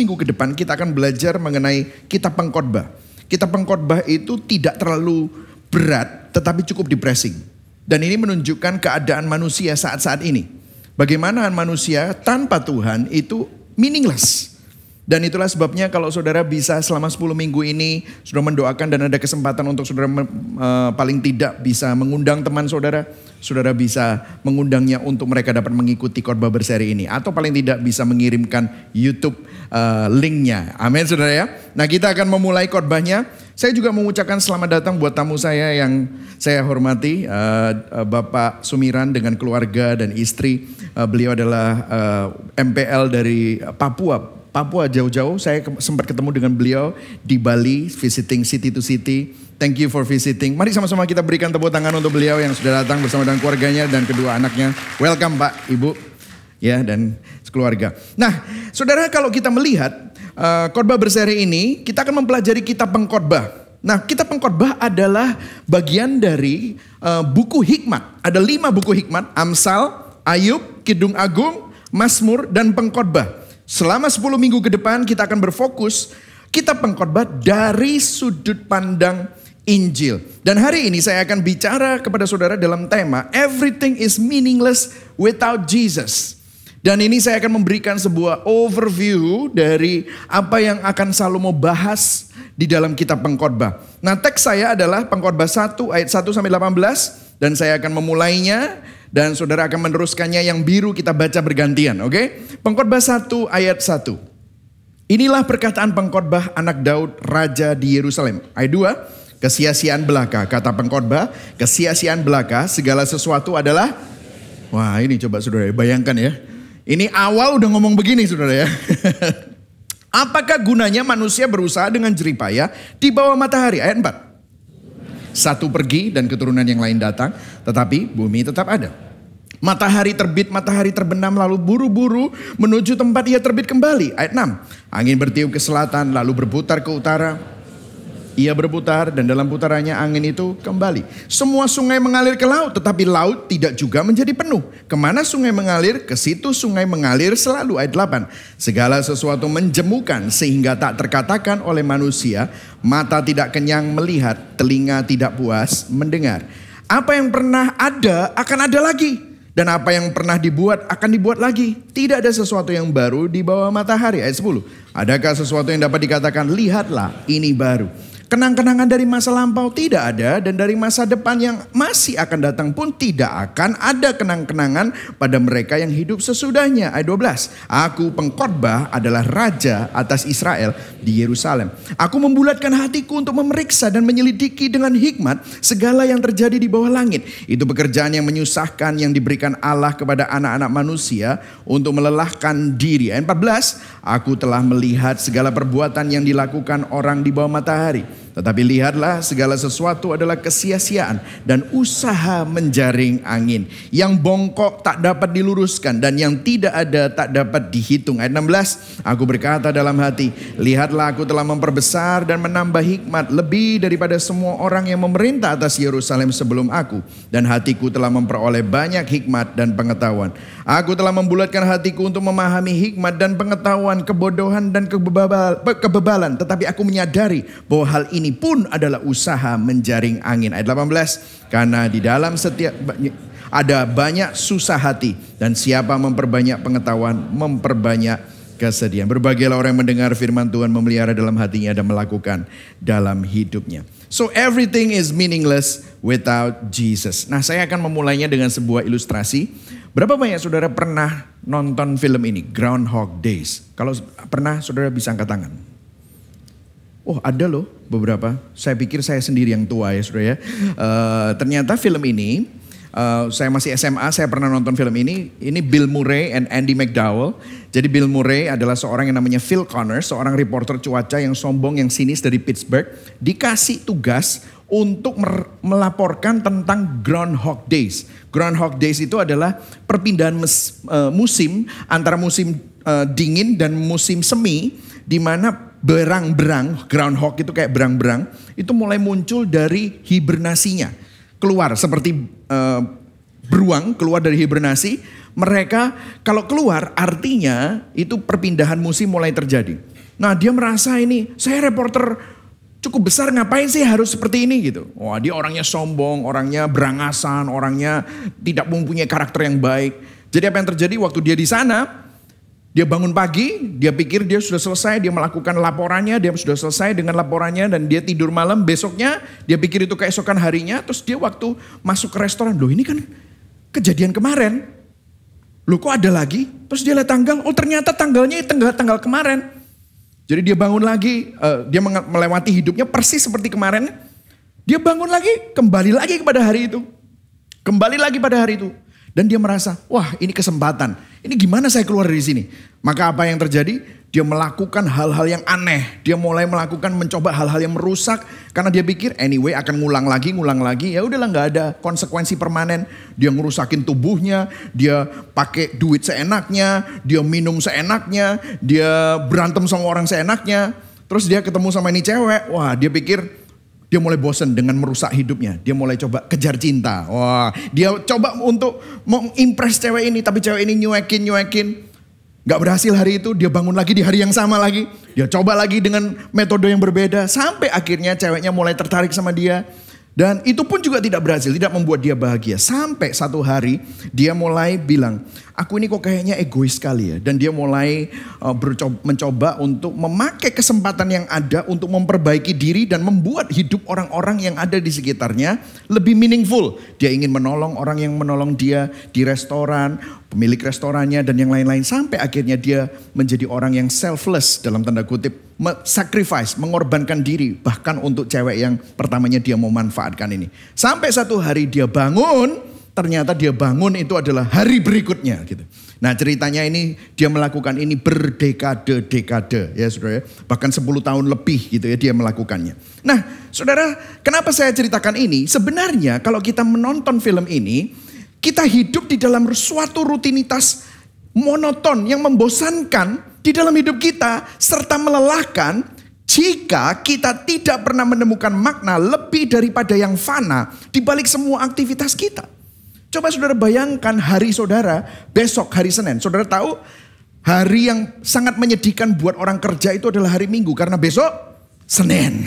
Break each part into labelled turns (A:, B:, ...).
A: minggu ke depan kita akan belajar mengenai kitab Pengkhotbah. Kitab Pengkhotbah itu tidak terlalu berat tetapi cukup depressing. Dan ini menunjukkan keadaan manusia saat-saat ini. Bagaimana manusia tanpa Tuhan itu meaningless. Dan itulah sebabnya kalau saudara bisa selama 10 minggu ini sudah mendoakan dan ada kesempatan untuk saudara paling tidak bisa mengundang teman saudara. Saudara bisa mengundangnya untuk mereka dapat mengikuti khotbah berseri ini. Atau paling tidak bisa mengirimkan YouTube linknya. Amin saudara ya. Nah kita akan memulai khotbahnya. Saya juga mengucapkan selamat datang buat tamu saya yang saya hormati. Bapak Sumiran dengan keluarga dan istri. Beliau adalah MPL dari Papua jauh-jauh. Saya sempat ketemu dengan beliau di Bali, visiting city to city. Thank you for visiting. Mari sama-sama kita berikan tepuk tangan untuk beliau yang sudah datang bersama dengan keluarganya dan kedua anaknya. Welcome Pak, Ibu, ya dan keluarga. Nah, saudara kalau kita melihat khotbah berseri ini, kita akan mempelajari kitab Pengkhotbah. Nah, kitab Pengkhotbah adalah bagian dari buku hikmat. Ada 5 buku hikmat: Amsal, Ayub, Kidung Agung, Mazmur, dan Pengkhotbah. Selama 10 minggu ke depan kita akan berfokus kitab Pengkhotbah dari sudut pandang Injil. Dan hari ini saya akan bicara kepada saudara dalam tema Everything is meaningless without Jesus. Dan ini saya akan memberikan sebuah overview dari apa yang akan Salomo bahas di dalam kitab Pengkhotbah. Nah, teks saya adalah Pengkhotbah 1 ayat 1 sampai 18 dan saya akan memulainya. Dan saudara akan meneruskannya, yang biru kita baca bergantian, oke? Pengkhotbah 1 ayat 1. Inilah perkataan pengkhotbah anak Daud, raja di Yerusalem. Ayat 2, kesia-siaan belaka. Kata pengkhotbah, kesia-siaan belaka, segala sesuatu adalah... Wah ini coba saudara bayangkan ya. Ini awal udah ngomong begini saudara ya. Apakah gunanya manusia berusaha dengan jeripaya di bawah matahari? Ayat 4. Satu pergi dan keturunan yang lain datang, tetapi bumi tetap ada. Matahari terbit, matahari terbenam, lalu buru-buru menuju tempat ia terbit kembali. Ayat 6. Angin bertiup ke selatan, lalu berputar ke utara. Ia berputar dan dalam putarannya angin itu kembali. Semua sungai mengalir ke laut, tetapi laut tidak juga menjadi penuh. Kemana sungai mengalir, ke situ sungai mengalir selalu. Ayat 8. Segala sesuatu menjemukan sehingga tak terkatakan oleh manusia. Mata tidak kenyang melihat, telinga tidak puas mendengar. Apa yang pernah ada akan ada lagi. Dan apa yang pernah dibuat akan dibuat lagi. Tidak ada sesuatu yang baru di bawah matahari. Ayat 10. Adakah sesuatu yang dapat dikatakan, lihatlah ini baru. Kenang-kenangan dari masa lampau tidak ada, dan dari masa depan yang masih akan datang pun tidak akan ada kenang-kenangan pada mereka yang hidup sesudahnya. Ayat 12. Aku pengkhotbah adalah raja atas Israel di Yerusalem. Aku membulatkan hatiku untuk memeriksa dan menyelidiki dengan hikmat segala yang terjadi di bawah langit. Itu pekerjaan yang menyusahkan yang diberikan Allah kepada anak-anak manusia untuk melelahkan diri. Ayat 14. Aku telah melihat segala perbuatan yang dilakukan orang di bawah matahari. Tetapi lihatlah, segala sesuatu adalah kesia-siaan dan usaha menjaring angin. Yang bongkok tak dapat diluruskan dan yang tidak ada tak dapat dihitung. Ayat 16. Aku berkata dalam hati, lihatlah aku telah memperbesar dan menambah hikmat lebih daripada semua orang yang memerintah atas Yerusalem sebelum aku. Dan hatiku telah memperoleh banyak hikmat dan pengetahuan. Aku telah membulatkan hatiku untuk memahami hikmat dan pengetahuan, kebodohan dan kebebalan. Tetapi aku menyadari bahwa hal ini pun adalah usaha menjaring angin. Ayat 18. Karena di dalam setiap ada banyak susah hati, dan siapa memperbanyak pengetahuan memperbanyak kesedihan. Berbahagialah orang yang mendengar firman Tuhan, memelihara dalam hatinya dan melakukan dalam hidupnya. So everything is meaningless without Jesus. Nah, saya akan memulainya dengan sebuah ilustrasi. Berapa banyak saudara pernah nonton film ini, Groundhog Days? Kalau pernah, saudara bisa angkat tangan. Oh, ada loh beberapa. Saya pikir saya sendiri yang tua ya saudara ya. Ternyata film ini, saya masih SMA, saya pernah nonton film ini. Ini Bill Murray and Andy McDowell. Jadi Bill Murray adalah seorang yang namanya Phil Connors, seorang reporter cuaca yang sombong, yang sinis dari Pittsburgh. Dikasih tugas untuk melaporkan tentang Groundhog Days. Groundhog Days itu adalah perpindahan musim antara musim dingin dan musim semi, di mana berang-berang, groundhog itu kayak berang-berang, itu mulai muncul dari hibernasinya. Keluar seperti beruang, keluar dari hibernasi. Mereka kalau keluar artinya itu perpindahan musim mulai terjadi. Nah dia merasa ini, saya reporter cukup besar ngapain sih harus seperti ini gitu. Wah dia orangnya sombong, orangnya berangasan, orangnya tidak mempunyai karakter yang baik. Jadi apa yang terjadi waktu dia di sana, dia bangun pagi, dia pikir dia sudah selesai, dia melakukan laporannya, dia sudah selesai dengan laporannya dan dia tidur malam. Besoknya dia pikir itu keesokan harinya, terus dia waktu masuk ke restoran, loh ini kan kejadian kemarin. Loh kok ada lagi? Terus dia lihat tanggal, oh ternyata tanggalnya tanggal kemarin. Jadi dia bangun lagi, dia melewati hidupnya persis seperti kemarin. Dia bangun lagi, kembali lagi kepada hari itu. Kembali lagi pada hari itu. Dan dia merasa, wah ini kesempatan. Ini gimana saya keluar dari sini? Maka apa yang terjadi? Dia melakukan hal-hal yang aneh. Dia mulai mencoba hal-hal yang merusak. Karena dia pikir anyway akan ngulang lagi. Ya udahlah gak ada konsekuensi permanen. Dia ngerusakin tubuhnya. Dia pakai duit seenaknya. Dia minum seenaknya. Dia berantem sama orang seenaknya. Terus dia ketemu sama ini cewek. Wah dia pikir dia mulai bosan dengan merusak hidupnya. Dia mulai coba kejar cinta. Wah, dia coba untuk mengimpress cewek ini. Tapi cewek ini nyuekin. Gak berhasil hari itu. Dia bangun lagi di hari yang sama lagi. Dia coba lagi dengan metode yang berbeda. Sampai akhirnya ceweknya mulai tertarik sama dia. Dan itu pun juga tidak berhasil. Tidak membuat dia bahagia. Sampai satu hari dia mulai bilang, aku ini kok kayaknya egois sekali ya. Dan dia mulai mencoba untuk memakai kesempatan yang ada untuk memperbaiki diri dan membuat hidup orang-orang yang ada di sekitarnya lebih meaningful. Dia ingin menolong orang yang menolong dia di restoran, pemilik restorannya dan yang lain-lain. Sampai akhirnya dia menjadi orang yang selfless dalam tanda kutip. Sacrifice, mengorbankan diri bahkan untuk cewek yang pertamanya dia mau manfaatkan ini. Sampai satu hari dia bangun, ternyata dia bangun itu adalah hari berikutnya gitu. Nah ceritanya ini dia melakukan ini berdekade-dekade ya saudara ya. Bahkan 10 tahun lebih gitu ya dia melakukannya. Nah saudara, kenapa saya ceritakan ini? Sebenarnya kalau kita menonton film ini, kita hidup di dalam suatu rutinitas monoton yang membosankan di dalam hidup kita serta melelahkan jika kita tidak pernah menemukan makna lebih daripada yang fana di balik semua aktivitas kita. Coba saudara bayangkan hari saudara besok hari Senin. Saudara tahu hari yang sangat menyedihkan buat orang kerja itu adalah hari Minggu karena besok Senin.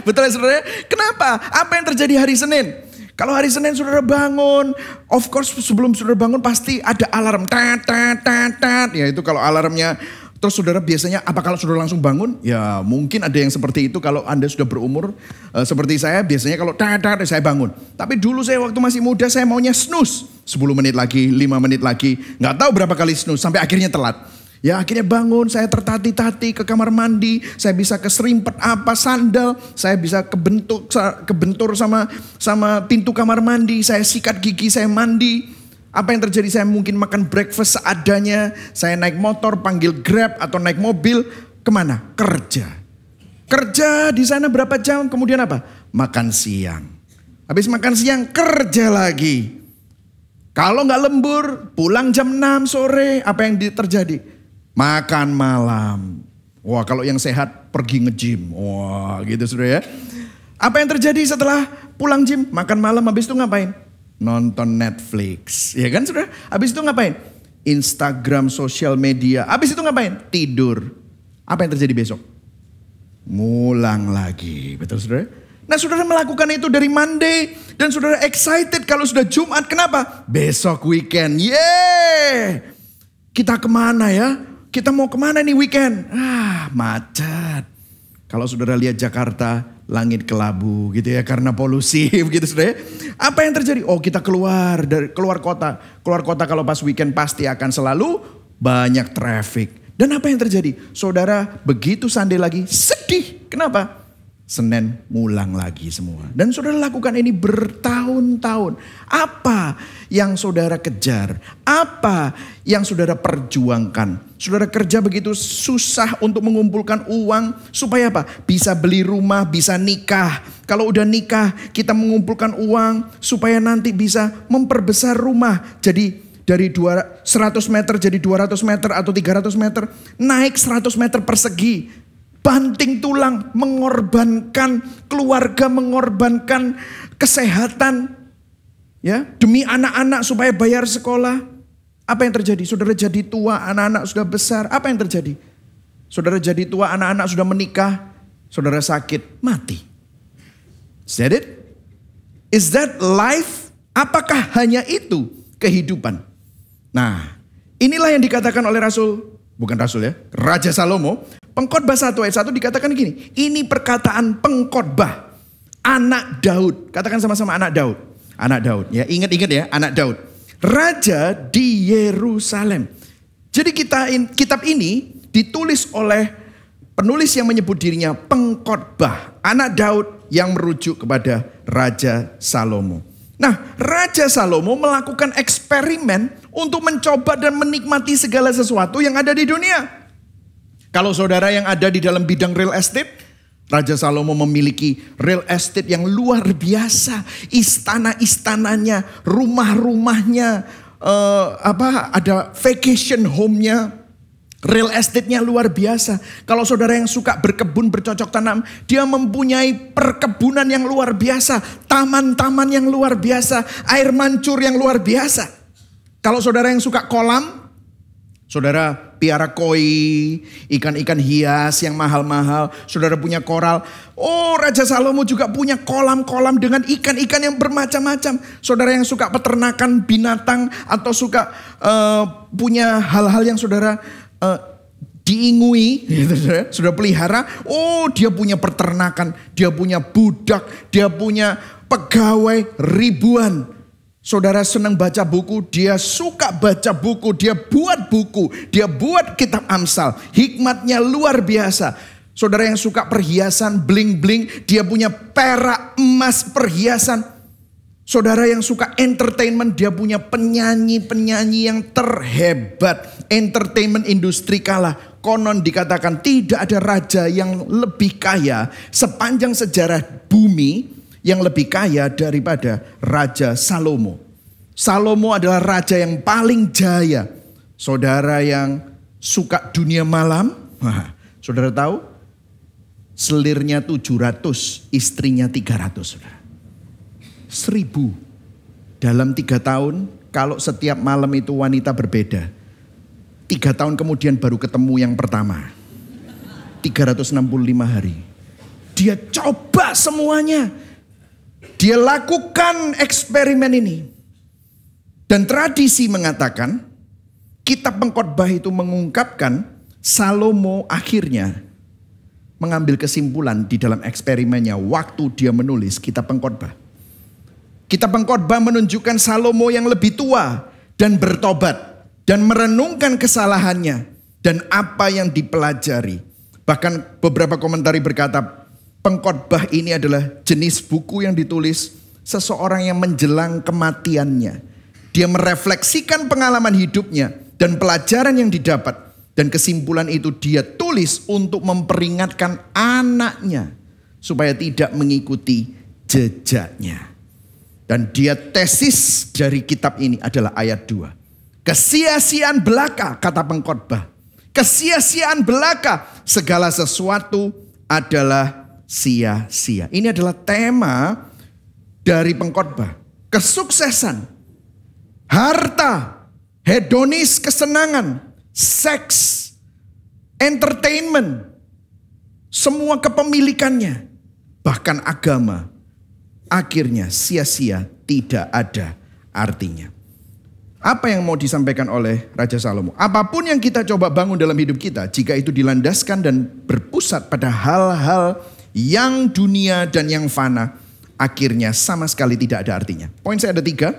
A: Betul ya saudara? Kenapa? Apa yang terjadi hari Senin? Kalau hari Senin saudara bangun, of course sebelum saudara bangun pasti ada alarm. Tet, tet, tet, tet. Ya itu kalau alarmnya, terus saudara biasanya apa kalau saudara langsung bangun? Ya mungkin ada yang seperti itu kalau Anda sudah berumur. Seperti saya biasanya kalau tet, tet, saya bangun. Tapi dulu saya waktu masih muda saya maunya snooze. 10 menit lagi, 5 menit lagi. Gak tahu berapa kali snooze sampai akhirnya telat. Ya akhirnya bangun, saya tertati-tati ke kamar mandi, saya bisa keserimpet apa sandal, saya bisa kebentur sama pintu kamar mandi, saya sikat gigi, saya mandi. Apa yang terjadi? Saya mungkin makan breakfast seadanya, saya naik motor, panggil Grab atau naik mobil, kemana? Kerja. Kerja di sana berapa jam, kemudian apa? Makan siang. Habis makan siang kerja lagi. Kalau nggak lembur, pulang jam 6 sore, apa yang terjadi? Makan malam. Wah kalau yang sehat pergi nge-gym. Wah gitu saudara ya. Apa yang terjadi setelah pulang gym? Makan malam, habis itu ngapain? Nonton Netflix. Ya kan saudara? Habis itu ngapain? Instagram, sosial media. Habis itu ngapain? Tidur. Apa yang terjadi besok? Ngulang lagi. Betul saudara? Nah saudara melakukan itu dari Monday. Dan saudara excited kalau sudah Jumat. Kenapa? Besok weekend. Yeay. Kita kemana ya? Kita mau kemana nih weekend? Macet. Kalau saudara lihat Jakarta, langit kelabu gitu ya karena polusi gitu saudara. Apa yang terjadi? Oh kita keluar kota. Keluar kota kalau pas weekend pasti akan selalu banyak traffic. Dan apa yang terjadi? Saudara begitu Sunday lagi sedih. Kenapa? Senin ngulang lagi semua. Dan saudara lakukan ini bertahun-tahun. Apa yang saudara kejar? Apa yang saudara perjuangkan? Saudara kerja begitu susah untuk mengumpulkan uang. Supaya apa? Bisa beli rumah, bisa nikah. Kalau udah nikah kita mengumpulkan uang. Supaya nanti bisa memperbesar rumah. Jadi dari 100 meter jadi 200 meter atau 300 meter. Naik 100 meter persegi. Banting tulang, mengorbankan keluarga, mengorbankan kesehatan. Ya, demi anak-anak supaya bayar sekolah. Apa yang terjadi? Saudara jadi tua, anak-anak sudah besar. Apa yang terjadi? Saudara jadi tua, anak-anak sudah menikah, saudara sakit, mati. Is that it? Is that life? Apakah hanya itu kehidupan? Nah, inilah yang dikatakan oleh Raja Salomo. Pengkhotbah 1 ayat 1 dikatakan gini, ini perkataan pengkhotbah anak Daud. Katakan sama-sama anak Daud. Anak Daud, ya ingat-ingat ya, anak Daud. Raja di Yerusalem. Jadi kitab ini ditulis oleh penulis yang menyebut dirinya pengkhotbah anak Daud yang merujuk kepada Raja Salomo. Nah, Raja Salomo melakukan eksperimen untuk mencoba dan menikmati segala sesuatu yang ada di dunia. Kalau saudara yang ada di dalam bidang real estate, Raja Salomo memiliki real estate yang luar biasa. Istana-istananya, rumah-rumahnya, ada vacation home-nya. Real estate-nya luar biasa. Kalau saudara yang suka berkebun, bercocok tanam, dia mempunyai perkebunan yang luar biasa. Taman-taman yang luar biasa. Air mancur yang luar biasa. Kalau saudara yang suka kolam, saudara piara koi, ikan-ikan hias yang mahal-mahal. Saudara punya koral. Oh, Raja Salomo juga punya kolam-kolam dengan ikan-ikan yang bermacam-macam. Saudara yang suka peternakan binatang atau suka punya hal-hal yang saudara diingui, sudah pelihara. Oh, dia punya peternakan, dia punya budak, dia punya pegawai ribuan. Saudara senang baca buku, dia suka baca buku, dia buat kitab Amsal. Hikmatnya luar biasa. Saudara yang suka perhiasan, bling-bling, dia punya perak, emas, perhiasan. Saudara yang suka entertainment, dia punya penyanyi-penyanyi yang terhebat. Entertainment industri kala. Konon dikatakan tidak ada raja yang lebih kaya sepanjang sejarah bumi yang lebih kaya daripada Raja Salomo. Salomo adalah raja yang paling jaya. Saudara yang suka dunia malam, saudara tahu? Selirnya 700, istrinya 300, saudara. 1000 dalam 3 tahun. Kalau setiap malam itu wanita berbeda, 3 tahun kemudian baru ketemu yang pertama. 365 hari. Dia coba semuanya. Dia lakukan eksperimen ini. Dan tradisi mengatakan, kitab pengkhotbah itu mengungkapkan Salomo akhirnya mengambil kesimpulan di dalam eksperimennya waktu dia menulis kitab pengkhotbah. Kitab pengkhotbah menunjukkan Salomo yang lebih tua dan bertobat dan merenungkan kesalahannya dan apa yang dipelajari. Bahkan beberapa komentari berkata, pengkhotbah ini adalah jenis buku yang ditulis seseorang yang menjelang kematiannya. Dia merefleksikan pengalaman hidupnya dan pelajaran yang didapat, dan kesimpulan itu dia tulis untuk memperingatkan anaknya supaya tidak mengikuti jejaknya. Dan dia tesis dari kitab ini adalah ayat 2. Kesia-siaan belaka, kata pengkhotbah. Kesia-siaan belaka, segala sesuatu adalah sia-sia. Ini adalah tema dari pengkhotbah. Kesuksesan, harta, hedonis, kesenangan, seks, entertainment, semua kepemilikannya, bahkan agama, akhirnya sia-sia, tidak ada artinya. Apa yang mau disampaikan oleh Raja Salomo? Apapun yang kita coba bangun dalam hidup kita, jika itu dilandaskan dan berpusat pada hal-hal yang dunia dan yang fana, akhirnya sama sekali tidak ada artinya. Poin saya ada 3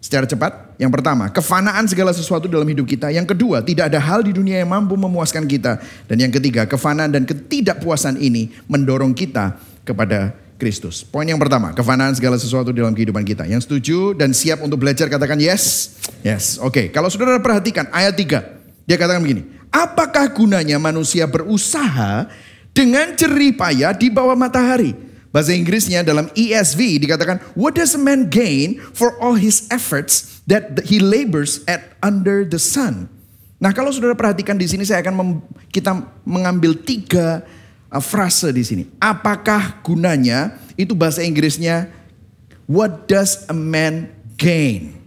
A: secara cepat. Yang pertama, kefanaan segala sesuatu dalam hidup kita. Yang kedua, tidak ada hal di dunia yang mampu memuaskan kita. Dan yang ketiga, kefanaan dan ketidakpuasan ini mendorong kita kepada Kristus. Poin yang pertama, kefanaan segala sesuatu dalam kehidupan kita. Yang setuju dan siap untuk belajar katakan yes. Yes. Oke, kalau saudara perhatikan ayat 3. Dia katakan begini, apakah gunanya manusia berusaha dengan jerih payah di bawah matahari? Bahasa Inggrisnya dalam ESV dikatakan, what does a man gain for all his efforts that he labors at under the sun? Nah, kalau saudara perhatikan di sini, saya akan kita mengambil 3 frase di sini. Apakah gunanya? Itu bahasa Inggrisnya what does a man gain?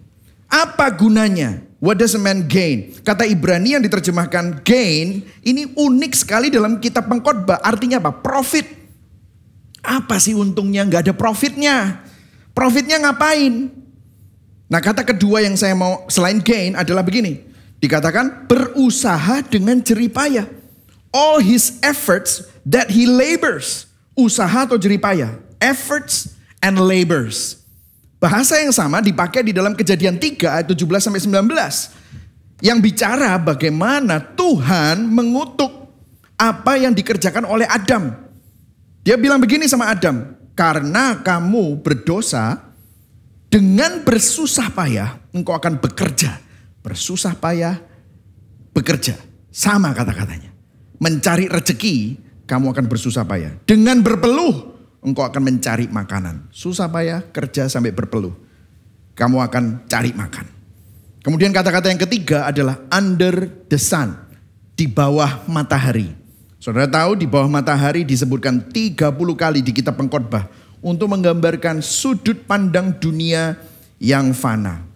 A: Apa gunanya? What does a man gain? Kata Ibrani yang diterjemahkan gain ini unik sekali dalam kitab Pengkhotbah. Artinya apa? Profit. Apa sih untungnya? Gak ada profitnya. Profitnya ngapain? Nah, kata kedua yang saya mau selain gain adalah begini. Dikatakan berusaha dengan jeripayah. All his efforts that he labors. Usaha atau jeripayah. Efforts and labors. Bahasa yang sama dipakai di dalam Kejadian 3 ayat 17-19. Yang bicara bagaimana Tuhan mengutuk apa yang dikerjakan oleh Adam. Dia bilang begini sama Adam. Karena kamu berdosa, dengan bersusah payah engkau akan bekerja. Bersusah payah, bekerja. Sama kata-katanya. Mencari rezeki, kamu akan bersusah payah. Dengan berpeluh, engkau akan mencari makanan. Susah payah, kerja sampai berpeluh. Kamu akan cari makan. Kemudian kata-kata yang ketiga adalah under the sun. Di bawah matahari. Saudara tahu di bawah matahari disebutkan 30 kali di kitab Pengkhotbah. Untuk menggambarkan sudut pandang dunia yang fana.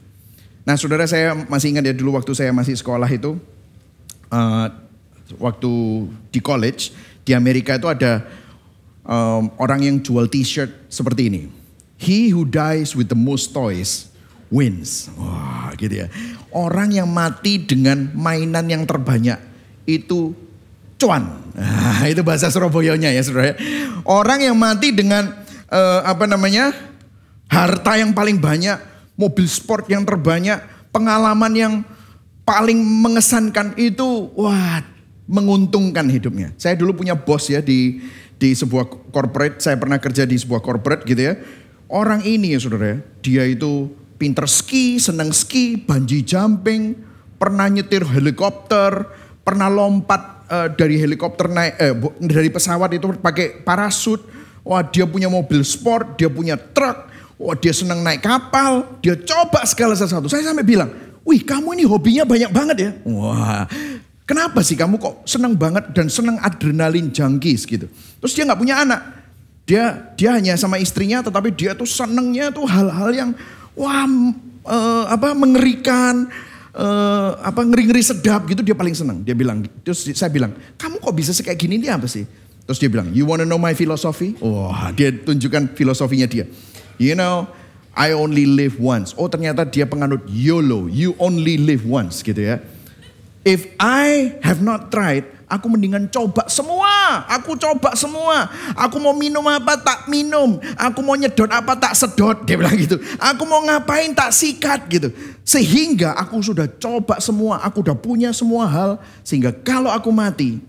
A: Nah, saudara, saya masih ingat ya dulu waktu saya masih sekolah itu. Waktu di college di Amerika itu ada orang yang jual t-shirt seperti ini. He who dies with the most toys wins. Wah, gitu ya. Orang yang mati dengan mainan yang terbanyak itu cuan. Nah, itu bahasa Surabayanya ya, saudara. Orang yang mati dengan harta yang paling banyak, mobil sport yang terbanyak, pengalaman yang paling mengesankan itu, wah, menguntungkan hidupnya. Saya dulu punya bos ya di sebuah corporate, saya pernah kerja di sebuah corporate gitu ya. Orang ini ya saudara, dia itu pinter ski, senang ski, bungee jumping, pernah nyetir helikopter, pernah lompat dari helikopter dari pesawat itu pakai parasut. Wah, dia punya mobil sport, dia punya truk, wah dia senang naik kapal, dia coba segala sesuatu. Saya sampai bilang, wih kamu ini hobinya banyak banget ya. Wah, kenapa sih kamu kok senang banget dan senang adrenalin junkies gitu. Terus dia gak punya anak. Dia hanya sama istrinya, tetapi dia tuh senangnya tuh hal-hal yang wah mengerikan, ngeri-ngeri sedap gitu dia paling senang. Dia bilang, terus saya bilang, kamu kok bisa kayak gini, dia apa sih? Terus dia bilang, you wanna know my philosophy? Wah, dia tunjukkan filosofinya dia. You know, I only live once. Oh, ternyata dia penganut YOLO, you only live once gitu ya. If I have not tried, aku mendingan coba semua. Aku coba semua. Aku mau minum apa tak minum. Aku mau nyedot apa tak sedot. Dia bilang gitu. Aku mau ngapain tak sikat gitu. Sehingga aku sudah coba semua. Aku udah punya semua hal. Sehingga kalau aku mati,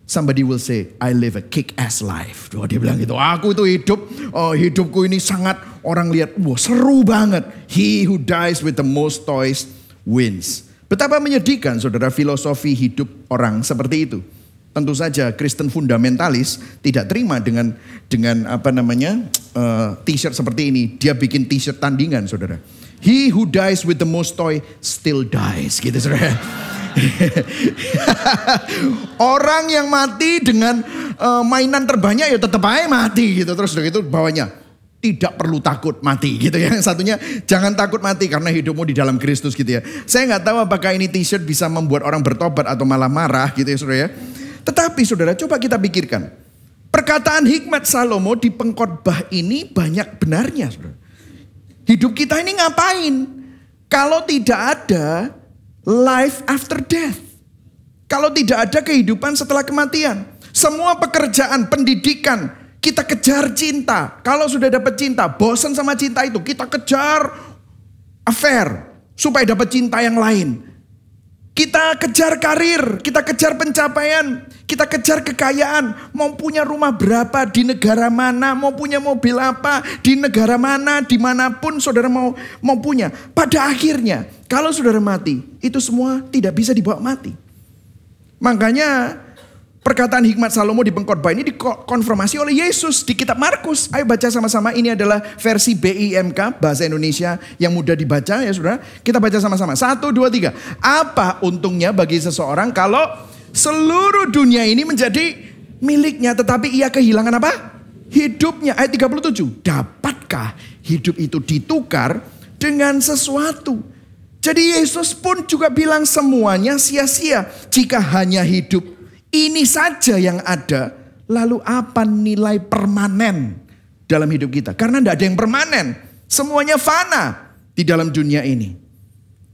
A: somebody will say, I live a kick-ass life. Dia bilang gitu, aku itu hidupku ini sangat, orang lihat, wah seru banget. He who dies with the most toys wins. Betapa menyedihkan saudara filosofi hidup orang seperti itu. Tentu saja Kristen fundamentalis tidak terima dengan t-shirt seperti ini. Dia bikin t-shirt tandingan saudara. He who dies with the most toy still dies gitu saudara. Orang yang mati dengan mainan terbanyak ya tetap aja mati gitu. Terus itu bawahnya tidak perlu takut mati gitu ya. Yang satunya jangan takut mati karena hidupmu di dalam Kristus gitu ya. Saya nggak tahu apakah ini t-shirt bisa membuat orang bertobat atau malah marah gitu ya saudara ya. Tetapi saudara coba kita pikirkan. Perkataan hikmat Salomo di Pengkhotbah ini banyak benarnya saudara. Hidup kita ini ngapain? Kalau tidak ada life after death. Kalau tidak ada kehidupan setelah kematian. Semua pekerjaan, pendidikan, kita kejar cinta. Kalau sudah dapat cinta, bosan sama cinta itu, kita kejar affair supaya dapat cinta yang lain. Kita kejar karir, kita kejar pencapaian, kita kejar kekayaan. Mau punya rumah berapa, di negara mana, mau punya mobil apa, di negara mana, dimanapun saudara mau punya. Pada akhirnya, kalau saudara mati, itu semua tidak bisa dibawa mati. Makanya perkataan hikmat Salomo di Pengkhotbah ini dikonfirmasi oleh Yesus di kitab Markus. Ayo baca sama-sama, ini adalah versi BIMK, bahasa Indonesia yang mudah dibaca ya saudara. Kita baca sama-sama, 1, 2, 3. Apa untungnya bagi seseorang kalau seluruh dunia ini menjadi miliknya tetapi ia kehilangan apa? Hidupnya. Ayat 37, dapatkah hidup itu ditukar dengan sesuatu? Jadi Yesus pun juga bilang semuanya sia-sia. Jika hanya hidup ini saja yang ada, lalu apa nilai permanen dalam hidup kita? Karena tidak ada yang permanen. Semuanya fana di dalam dunia ini.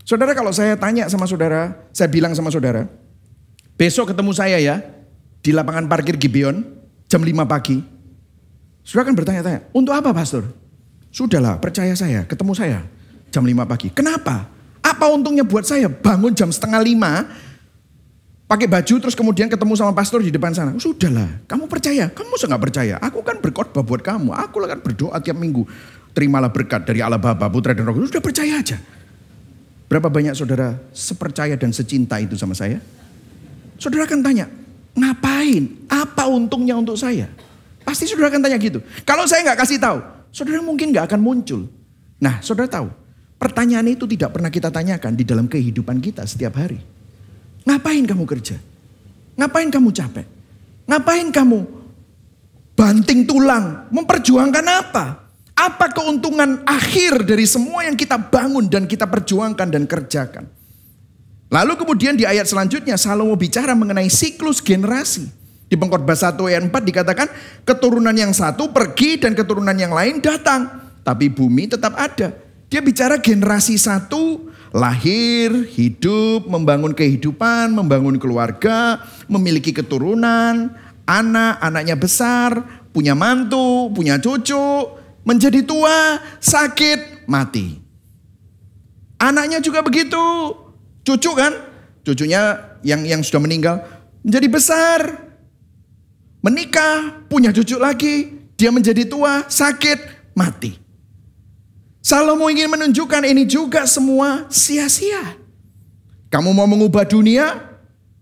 A: Saudara, kalau saya tanya sama saudara, saya bilang sama saudara, besok ketemu saya ya di lapangan parkir Gibeon jam 5 pagi. Saudara kan bertanya-tanya, untuk apa pastor? Sudahlah, percaya saya, ketemu saya jam 5 pagi. Kenapa? Apa untungnya buat saya bangun jam 4:30, pakai baju terus kemudian ketemu sama pastor di depan sana? Sudahlah, kamu percaya? Kamu nggak percaya? Aku kan berkhotbah buat kamu. Aku akan berdoa tiap minggu. Terimalah berkat dari Allah Bapa, Putra dan Roh Kudus. Sudah percaya aja. Berapa banyak saudara sepercaya dan secinta itu sama saya? Saudara akan tanya, ngapain? Apa untungnya untuk saya? Pasti saudara akan tanya gitu. Kalau saya nggak kasih tahu, saudara mungkin nggak akan muncul. Nah, saudara tahu, pertanyaan itu tidak pernah kita tanyakan di dalam kehidupan kita setiap hari. Ngapain kamu kerja? Ngapain kamu capek? Ngapain kamu banting tulang? Memperjuangkan apa? Apa keuntungan akhir dari semua yang kita bangun dan kita perjuangkan dan kerjakan? Lalu kemudian di ayat selanjutnya Salomo bicara mengenai siklus generasi. Di Pengkhotbah 1 ayat 4 dikatakan keturunan yang satu pergi dan keturunan yang lain datang. Tapi bumi tetap ada. Dia bicara generasi satu lahir, hidup, membangun kehidupan, membangun keluarga, memiliki keturunan, anaknya besar, punya mantu, punya cucu, menjadi tua, sakit, mati. Anaknya juga begitu. Cucu kan? Cucunya yang sudah meninggal menjadi besar. Menikah, punya cucu lagi, dia menjadi tua, sakit, mati. Salomo ingin menunjukkan ini juga semua sia-sia. Kamu mau mengubah dunia?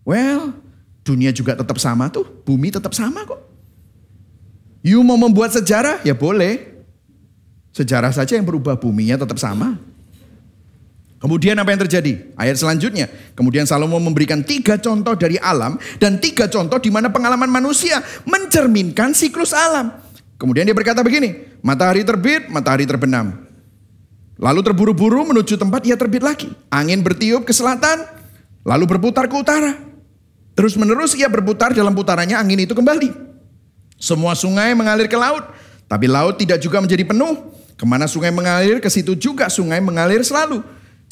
A: Well, dunia juga tetap sama tuh, bumi tetap sama kok. You mau membuat sejarah? Ya boleh. Sejarah saja yang berubah, buminya tetap sama. Kemudian apa yang terjadi? Ayat selanjutnya. Kemudian Salomo memberikan 3 contoh dari alam dan 3 contoh di mana pengalaman manusia mencerminkan siklus alam. Kemudian dia berkata begini, matahari terbit, matahari terbenam. Lalu terburu-buru menuju tempat ia terbit lagi. Angin bertiup ke selatan, lalu berputar ke utara. Terus menerus ia berputar dalam putarannya angin itu kembali. Semua sungai mengalir ke laut, tapi laut tidak juga menjadi penuh. Kemana sungai mengalir, ke situ juga sungai mengalir selalu.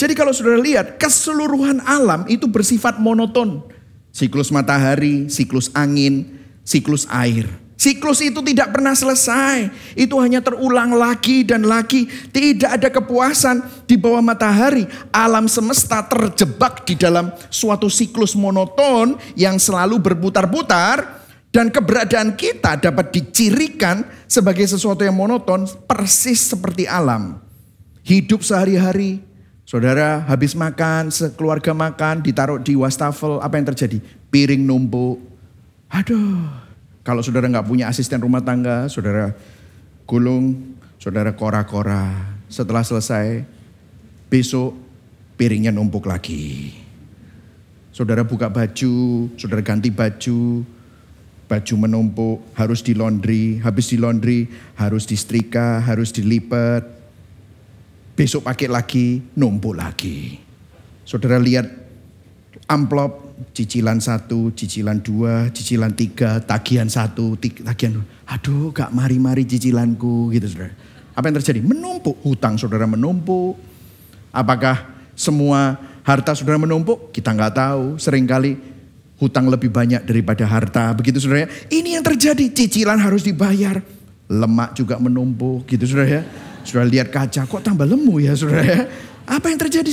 A: Jadi kalau saudara lihat, keseluruhan alam itu bersifat monoton. Siklus matahari, siklus angin, siklus air. Siklus itu tidak pernah selesai. Itu hanya terulang lagi dan lagi. Tidak ada kepuasan di bawah matahari. Alam semesta terjebak di dalam suatu siklus monoton yang selalu berputar-putar. Dan keberadaan kita dapat dicirikan sebagai sesuatu yang monoton persis seperti alam. Hidup sehari-hari. Saudara habis makan, sekeluarga makan, ditaruh di wastafel, apa yang terjadi? Piring numpuk. Aduh, kalau saudara nggak punya asisten rumah tangga, saudara gulung, saudara kora-kora. Setelah selesai, besok piringnya numpuk lagi. Saudara buka baju, saudara ganti baju, baju menumpuk, harus di laundry, habis di laundry, harus disetrika, harus dilipat. Besok pakai lagi, numpuk lagi. Saudara lihat amplop, cicilan 1, cicilan 2, cicilan 3, tagihan 1, tagihan 2. Aduh, gak mari-mari cicilanku gitu saudara. Apa yang terjadi? Menumpuk, hutang saudara menumpuk. Apakah semua harta saudara menumpuk? Kita gak tahu, seringkali hutang lebih banyak daripada harta. Begitu saudara. Ini yang terjadi, cicilan harus dibayar. Lemak juga menumpuk gitu saudara ya. Saudara lihat kaca, kok tambah lemu ya saudara ya. Apa yang terjadi?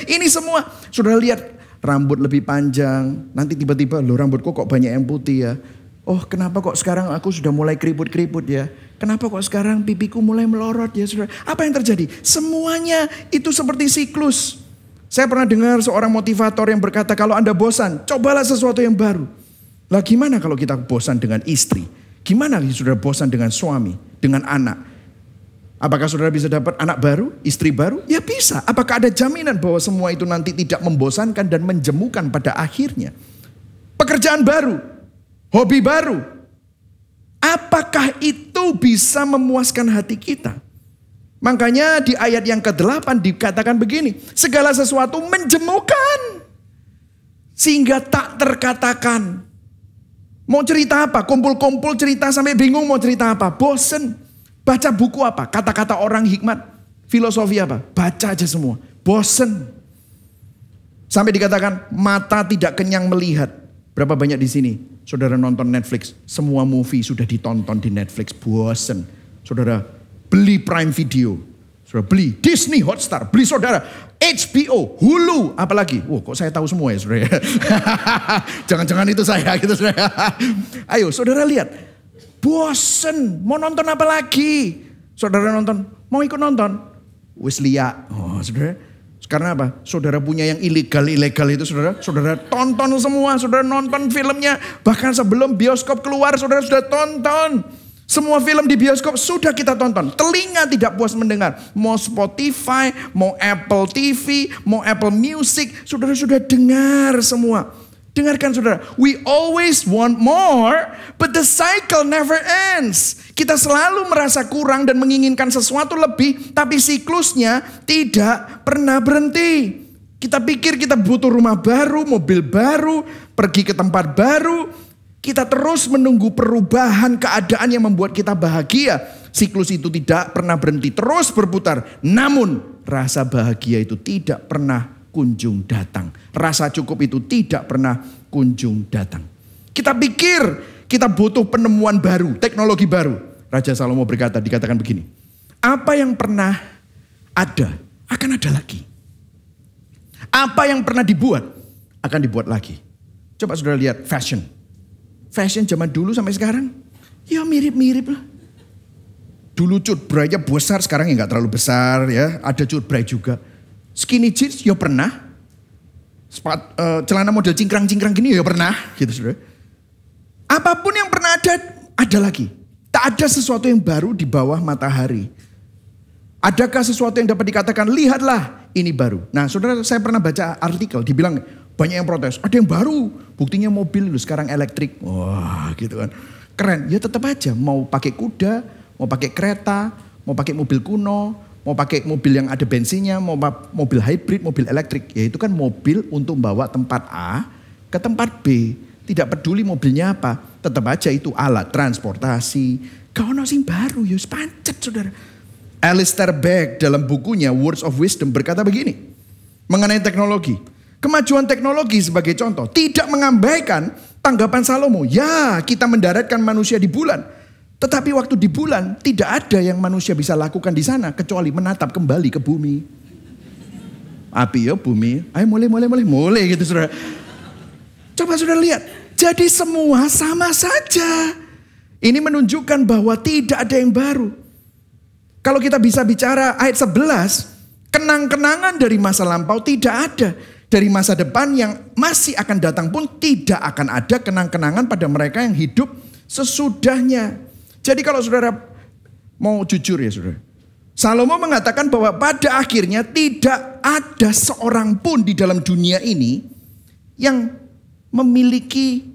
A: Ini semua. Saudara lihat rambut lebih panjang. Nanti tiba-tiba loh rambutku kok banyak yang putih ya. Oh kenapa kok sekarang aku sudah mulai keriput-keriput ya. Kenapa kok sekarang pipiku mulai melorot ya saudara. Apa yang terjadi? Semuanya itu seperti siklus. Saya pernah dengar seorang motivator yang berkata kalau Anda bosan, cobalah sesuatu yang baru. Lah gimana kalau kita bosan dengan istri? Gimana kalau saudara bosan dengan suami, dengan anak? Apakah saudara bisa dapat anak baru, istri baru? Ya bisa. Apakah ada jaminan bahwa semua itu nanti tidak membosankan dan menjemukan pada akhirnya? Pekerjaan baru, hobi baru. Apakah itu bisa memuaskan hati kita? Makanya di ayat yang ke-8 dikatakan begini, segala sesuatu menjemukan sehingga tak terkatakan. Mau cerita apa? Kumpul-kumpul cerita sampai bingung mau cerita apa? Bosen. Baca buku apa? Kata-kata orang hikmat, filosofi apa? Baca aja semua. Bosen. Sampai dikatakan mata tidak kenyang melihat. Berapa banyak di sini saudara nonton Netflix? Semua movie sudah ditonton di Netflix. Bosen. Saudara beli Prime Video, saudara beli Disney Hotstar, beli saudara HBO, Hulu, apalagi. Wah, kok saya tahu semua ya saudara. Jangan-jangan itu saya gitu saudara. Ayo saudara lihat, bosen, mau nonton apa lagi? Saudara nonton, mau ikut nonton? Wis liya. Oh saudara, karena apa? Saudara punya yang ilegal itu saudara tonton semua, saudara nonton filmnya. Bahkan sebelum bioskop keluar saudara sudah tonton. Semua film di bioskop sudah kita tonton. Telinga tidak puas mendengar. Mau Spotify, mau Apple TV, mau Apple Music. Saudara sudah dengar semua. Dengarkan saudara. We always want more, but the cycle never ends. Kita selalu merasa kurang dan menginginkan sesuatu lebih, tapi siklusnya tidak pernah berhenti. Kita pikir kita butuh rumah baru, mobil baru, pergi ke tempat baru. Kita terus menunggu perubahan keadaan yang membuat kita bahagia. Siklus itu tidak pernah berhenti, terus berputar. Namun rasa bahagia itu tidak pernah kunjung datang. Rasa cukup itu tidak pernah kunjung datang. Kita pikir kita butuh penemuan baru, teknologi baru. Raja Salomo dikatakan begini. Apa yang pernah ada akan ada lagi. Apa yang pernah dibuat akan dibuat lagi. Coba saudara lihat fashion. Fashion zaman dulu sampai sekarang, ya mirip-mirip lah. Dulu cut brainya besar, sekarang ya nggak terlalu besar ya. Ada cut bray juga. Skinny jeans ya pernah. Celana model cingkrang-cingkrang gini ya pernah. Gitu saudara. Apapun yang pernah ada lagi. Tak ada sesuatu yang baru di bawah matahari. Adakah sesuatu yang dapat dikatakan, lihatlah ini baru. Nah saudara, saya pernah baca artikel, dibilang banyak yang protes, ada yang baru, buktinya mobil sekarang elektrik. Wah gitu kan, keren. Ya tetap aja, mau pakai kuda, mau pakai kereta, mau pakai mobil kuno, mau pakai mobil yang ada bensinnya, mau mobil hybrid, mobil elektrik. Ya itu kan mobil untuk bawa tempat A ke tempat B. Tidak peduli mobilnya apa, tetap aja itu alat transportasi. Kau ono sing baru, ya pancet saudara. Alistair Begg dalam bukunya Words of Wisdom berkata begini, mengenai teknologi. Kemajuan teknologi sebagai contoh tidak mengabaikan tanggapan Salomo. Ya, kita mendaratkan manusia di bulan. Tetapi waktu di bulan tidak ada yang manusia bisa lakukan di sana kecuali menatap kembali ke bumi. Api ya bumi. Ayo mulai gitu saudara. Coba saudara lihat. Jadi semua sama saja. Ini menunjukkan bahwa tidak ada yang baru. Kalau kita bisa bicara ayat 11, kenang-kenangan dari masa lampau tidak ada. Dari masa depan yang masih akan datang pun tidak akan ada kenang-kenangan pada mereka yang hidup sesudahnya. Jadi kalau saudara mau jujur ya saudara. Salomo mengatakan bahwa pada akhirnya tidak ada seorang pun di dalam dunia ini yang memiliki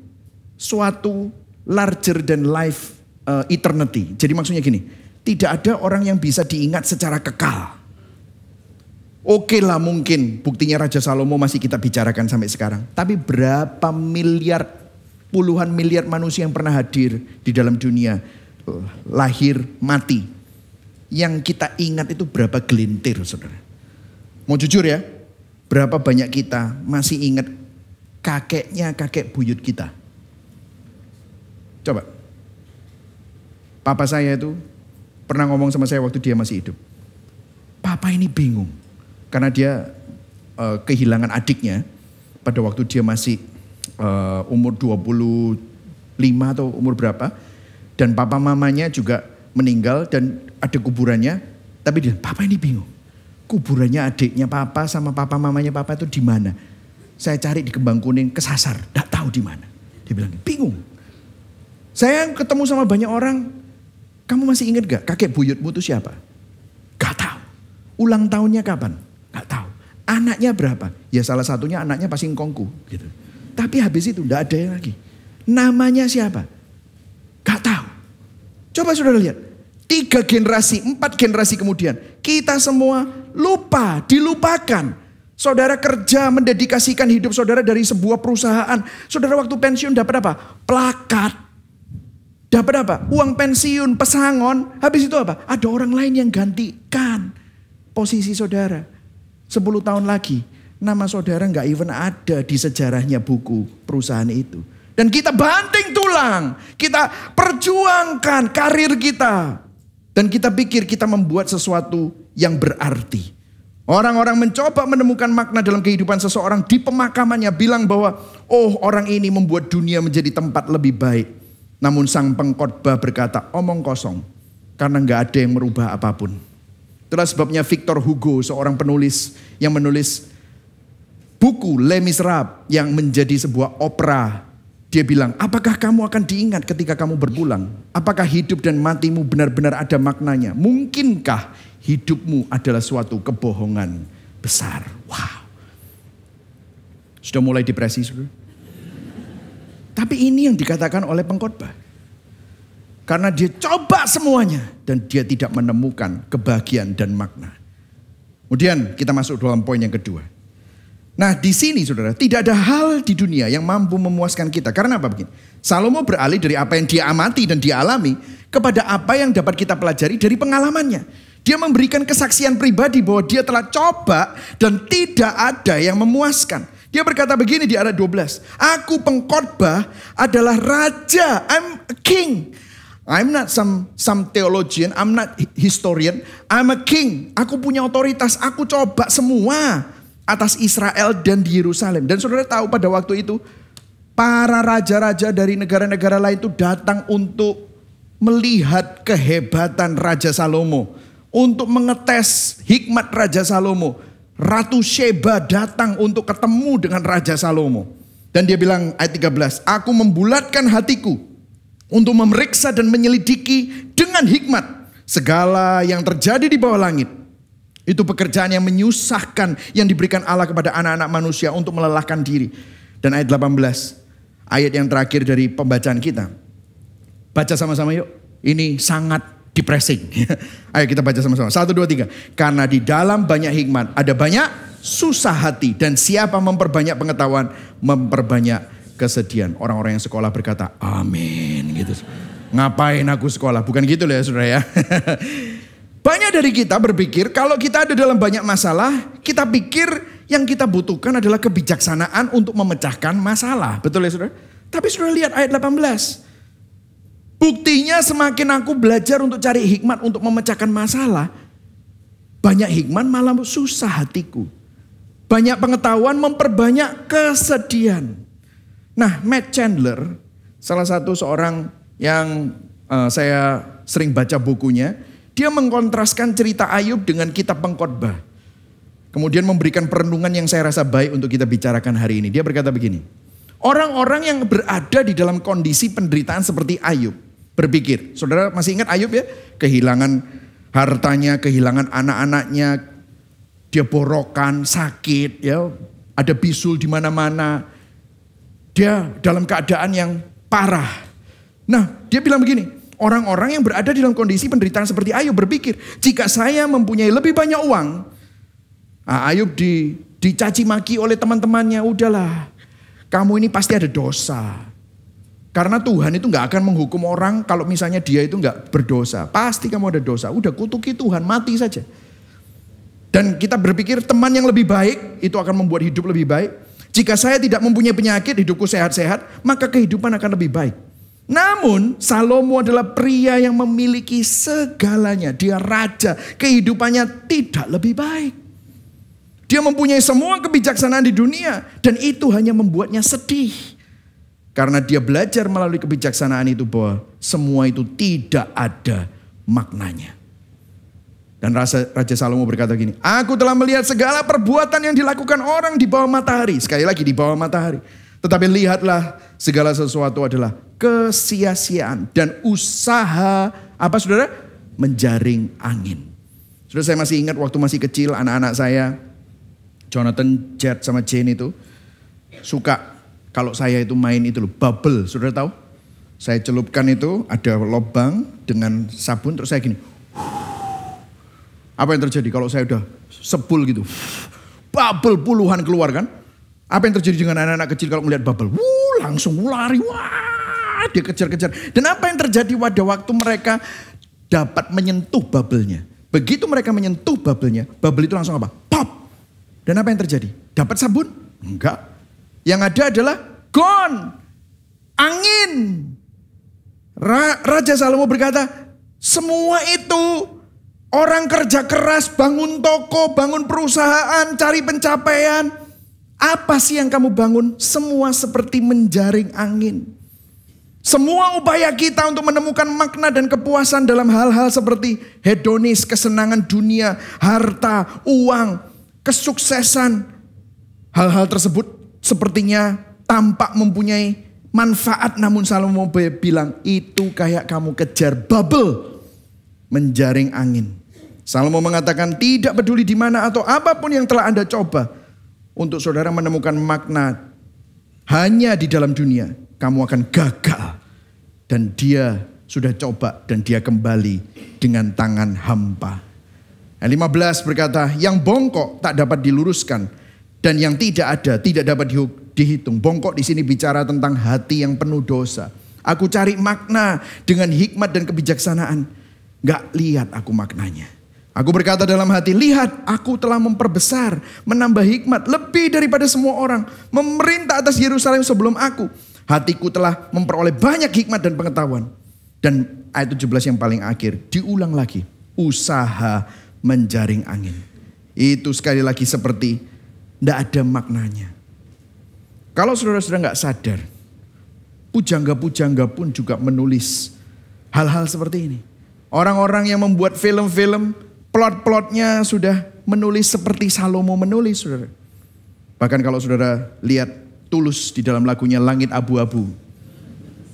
A: suatu larger than life eternity. Jadi maksudnya gini, tidak ada orang yang bisa diingat secara kekal. Oke lah mungkin buktinya Raja Salomo masih kita bicarakan sampai sekarang. Tapi berapa miliar, puluhan miliar manusia yang pernah hadir di dalam dunia. Lahir, mati. Yang kita ingat itu berapa gelintir saudara. Mau jujur ya, berapa banyak kita masih ingat kakek buyut kita. Coba. Papa saya itu pernah ngomong sama saya waktu dia masih hidup. Papa ini bingung. Karena dia kehilangan adiknya pada waktu dia masih umur 25 atau umur berapa. Dan papa mamanya juga meninggal dan ada kuburannya. Tapi dia, papa ini bingung. Kuburannya adiknya papa sama papa mamanya papa itu di mana? Saya cari di Kembang Kuning, kesasar, tidak tahu di mana. Dia bilang, bingung. Saya ketemu sama banyak orang, kamu masih ingat gak kakek buyutmu itu siapa? Gak tahu. Ulang tahunnya kapan? Gak tahu. Anaknya berapa? Ya salah satunya anaknya pasti ngkongku gitu. Tapi habis itu gak ada yang lagi. Namanya siapa? Gak tahu. Coba saudara lihat. 3 generasi, 4 generasi kemudian, kita semua lupa, dilupakan. Saudara kerja mendedikasikan hidup saudara dari sebuah perusahaan. Saudara waktu pensiun dapat apa? Plakat. Dapat apa? Uang pensiun, pesangon. Habis itu apa? Ada orang lain yang gantikan posisi saudara. 10 tahun lagi, nama saudara nggak even ada di sejarahnya buku perusahaan itu. Dan kita banting tulang, kita perjuangkan karir kita. Dan kita pikir kita membuat sesuatu yang berarti. Orang-orang mencoba menemukan makna dalam kehidupan seseorang di pemakamannya, bilang bahwa oh, orang ini membuat dunia menjadi tempat lebih baik. Namun sang pengkhotbah berkata, omong kosong, karena nggak ada yang merubah apapun. Itulah sebabnya Victor Hugo, seorang penulis yang menulis buku Les Miserables yang menjadi sebuah opera. Dia bilang, apakah kamu akan diingat ketika kamu berpulang? Apakah hidup dan matimu benar-benar ada maknanya? Mungkinkah hidupmu adalah suatu kebohongan besar? Wow. Sudah mulai depresi, saudara? Tapi ini yang dikatakan oleh pengkhotbah. Karena dia coba semuanya dan dia tidak menemukan kebahagiaan dan makna. Kemudian kita masuk dalam poin yang kedua. Nah di sini saudara, tidak ada hal di dunia yang mampu memuaskan kita. Karena apa begini? Salomo beralih dari apa yang dia amati dan dia alami kepada apa yang dapat kita pelajari dari pengalamannya. Dia memberikan kesaksian pribadi bahwa dia telah coba dan tidak ada yang memuaskan. Dia berkata begini di ayat 12. Aku pengkhotbah adalah raja. I'm a king. I'm not some theologian. I'm not historian. I'm a king. Aku punya otoritas. Aku coba semua atas Israel dan di Yerusalem. Dan saudara tahu pada waktu itu para raja-raja dari negara-negara lain itu datang untuk melihat kehebatan Raja Salomo. Untuk mengetes hikmat Raja Salomo. Ratu Sheba datang untuk ketemu dengan Raja Salomo. Dan dia bilang ayat 13. Aku membulatkan hatiku untuk memeriksa dan menyelidiki dengan hikmat segala yang terjadi di bawah langit. Itu pekerjaan yang menyusahkan yang diberikan Allah kepada anak-anak manusia untuk melelahkan diri. Dan ayat 18, ayat yang terakhir dari pembacaan kita. Baca sama-sama yuk. Ini sangat depressing. Ayo kita baca sama-sama. 1, 2, 3. Karena di dalam banyak hikmat ada banyak susah hati. Dan siapa memperbanyak pengetahuan, memperbanyak kesedihan. Orang-orang yang sekolah berkata, amin. Gitu. Ngapain aku sekolah? Bukan gitu loh ya saudara ya. Banyak dari kita berpikir kalau kita ada dalam banyak masalah, kita pikir yang kita butuhkan adalah kebijaksanaan untuk memecahkan masalah. Betul ya saudara? Tapi saudara lihat ayat 18. Buktinya semakin aku belajar untuk cari hikmat untuk memecahkan masalah, banyak hikmat malah susah hatiku. Banyak pengetahuan memperbanyak kesedihan. Nah, Matt Chandler, salah satu seorang yang saya sering baca bukunya, dia mengkontraskan cerita Ayub dengan kitab pengkhotbah. Kemudian memberikan perenungan yang saya rasa baik untuk kita bicarakan hari ini. Dia berkata begini. Orang-orang yang berada di dalam kondisi penderitaan seperti Ayub berpikir. Saudara masih ingat Ayub ya? Kehilangan hartanya, kehilangan anak-anaknya. Dia borokan, sakit ya. Ada bisul di mana-mana. Dia dalam keadaan yang parah. Nah dia bilang begini. Orang-orang yang berada di dalam kondisi penderitaan seperti Ayub berpikir, jika saya mempunyai lebih banyak uang, Ayub dicaci maki oleh teman-temannya, udahlah, kamu ini pasti ada dosa. Karena Tuhan itu gak akan menghukum orang kalau misalnya dia itu gak berdosa. Pasti kamu ada dosa, udah kutuki Tuhan, mati saja. Dan kita berpikir teman yang lebih baik itu akan membuat hidup lebih baik. Jika saya tidak mempunyai penyakit, hidupku sehat-sehat, maka kehidupan akan lebih baik. Namun Salomo adalah pria yang memiliki segalanya. Dia raja, kehidupannya tidak lebih baik. Dia mempunyai semua kebijaksanaan di dunia. Dan itu hanya membuatnya sedih. Karena dia belajar melalui kebijaksanaan itu bahwa semua itu tidak ada maknanya. Dan Raja Salomo berkata gini, aku telah melihat segala perbuatan yang dilakukan orang di bawah matahari. Sekali lagi di bawah matahari. Tetapi lihatlah segala sesuatu adalah kesia-siaan dan usaha apa saudara? Menjaring angin. Saudara saya masih ingat waktu masih kecil anak-anak saya, Jonathan, Jet sama Jane itu suka kalau saya itu main itu loh, bubble. Saudara tahu? Saya celupkan itu, ada lubang dengan sabun, terus saya gini. Apa yang terjadi kalau saya udah sebul gitu? Bubble puluhan keluar kan? Apa yang terjadi dengan anak-anak kecil kalau melihat bubble? Langsung lari, wah, dia kejar-kejar. Dan apa yang terjadi pada waktu mereka dapat menyentuh bubble-nya? Begitu mereka menyentuh bubble-nya, bubble itu langsung apa? Pop! Dan apa yang terjadi? Dapat sabun? Enggak. Yang ada adalah gone. Angin. Raja Salomo berkata, semua itu orang kerja keras, bangun toko, bangun perusahaan, cari pencapaian. Apa sih yang kamu bangun? Semua seperti menjaring angin. Semua upaya kita untuk menemukan makna dan kepuasan dalam hal-hal seperti hedonis, kesenangan dunia, harta, uang, kesuksesan. Hal-hal tersebut sepertinya tampak mempunyai manfaat, namun Salomo bilang itu kayak kamu kejar bubble, menjaring angin. Salomo mengatakan tidak peduli di mana atau apapun yang telah Anda coba untuk saudara menemukan makna hanya di dalam dunia, kamu akan gagal. Dan dia sudah coba dan dia kembali dengan tangan hampa. Ayat 15 berkata, yang bongkok tak dapat diluruskan dan yang tidak ada tidak dapat dihitung. Bongkok di sini bicara tentang hati yang penuh dosa. Aku cari makna dengan hikmat dan kebijaksanaan. Gak lihat aku maknanya. Aku berkata dalam hati, lihat aku telah memperbesar, menambah hikmat lebih daripada semua orang. Memerintah atas Yerusalem sebelum aku. Hatiku telah memperoleh banyak hikmat dan pengetahuan. Dan ayat 17 yang paling akhir, diulang lagi. Usaha menjaring angin. Itu sekali lagi seperti tidak ada maknanya. Kalau saudara-saudara gak sadar, pujangga-pujangga pun juga menulis hal-hal seperti ini. Orang-orang yang membuat film-film, plot-plotnya sudah menulis seperti Salomo menulis, saudara. Bahkan kalau saudara lihat Tulus di dalam lagunya Langit Abu-Abu.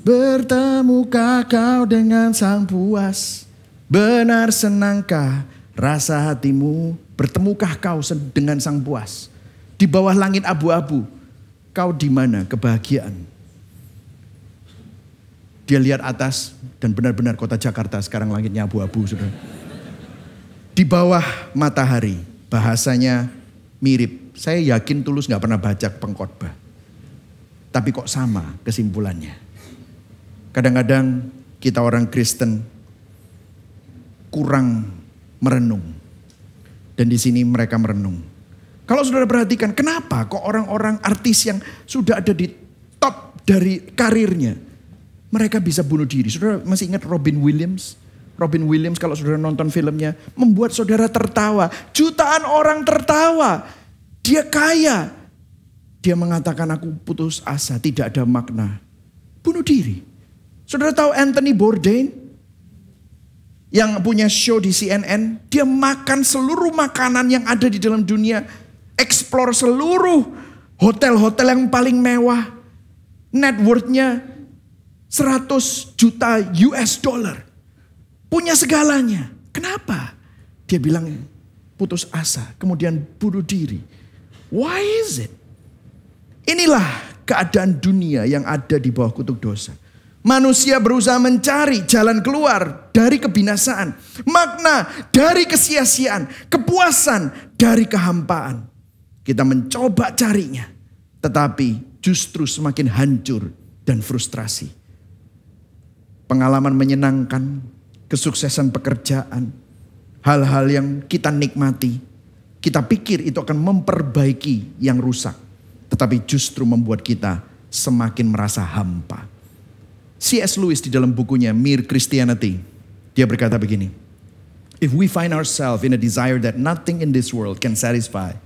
A: Bertemukah kau dengan sang puas? Benar senangkah rasa hatimu? Bertemukah kau dengan sang puas? Di bawah langit abu-abu, kau di mana kebahagiaan? Dia lihat atas dan benar-benar kota Jakarta sekarang langitnya abu-abu, saudara. Di bawah matahari, bahasanya mirip. Saya yakin Tulus gak pernah baca pengkhotbah. Tapi kok sama kesimpulannya. Kadang-kadang kita orang Kristen kurang merenung. Dan di sini mereka merenung. Kalau saudara perhatikan, kenapa kok orang-orang artis yang sudah ada di top dari karirnya, mereka bisa bunuh diri. Saudara masih ingat Robin Williams? Robin Williams kalau saudara nonton filmnya, membuat saudara tertawa. Jutaan orang tertawa. Dia kaya. Dia mengatakan aku putus asa, tidak ada makna. Bunuh diri. Saudara tahu Anthony Bourdain? Yang punya show di CNN. Dia makan seluruh makanan yang ada di dalam dunia. Explore seluruh hotel-hotel yang paling mewah. Net worth-nya 100 juta US dollar. Punya segalanya. Kenapa? Dia bilang putus asa. Kemudian bunuh diri. Why is it? Inilah keadaan dunia yang ada di bawah kutuk dosa. Manusia berusaha mencari jalan keluar dari kebinasaan. Makna dari kesia-siaan. Kepuasan dari kehampaan. Kita mencoba carinya. Tetapi justru semakin hancur dan frustrasi. Pengalaman menyenangkan. Kesuksesan pekerjaan. Hal-hal yang kita nikmati. Kita pikir itu akan memperbaiki yang rusak. Tetapi justru membuat kita semakin merasa hampa. C.S. Lewis di dalam bukunya Mere Christianity, dia berkata begini. If we find ourselves in a desire that nothing in this world can satisfy,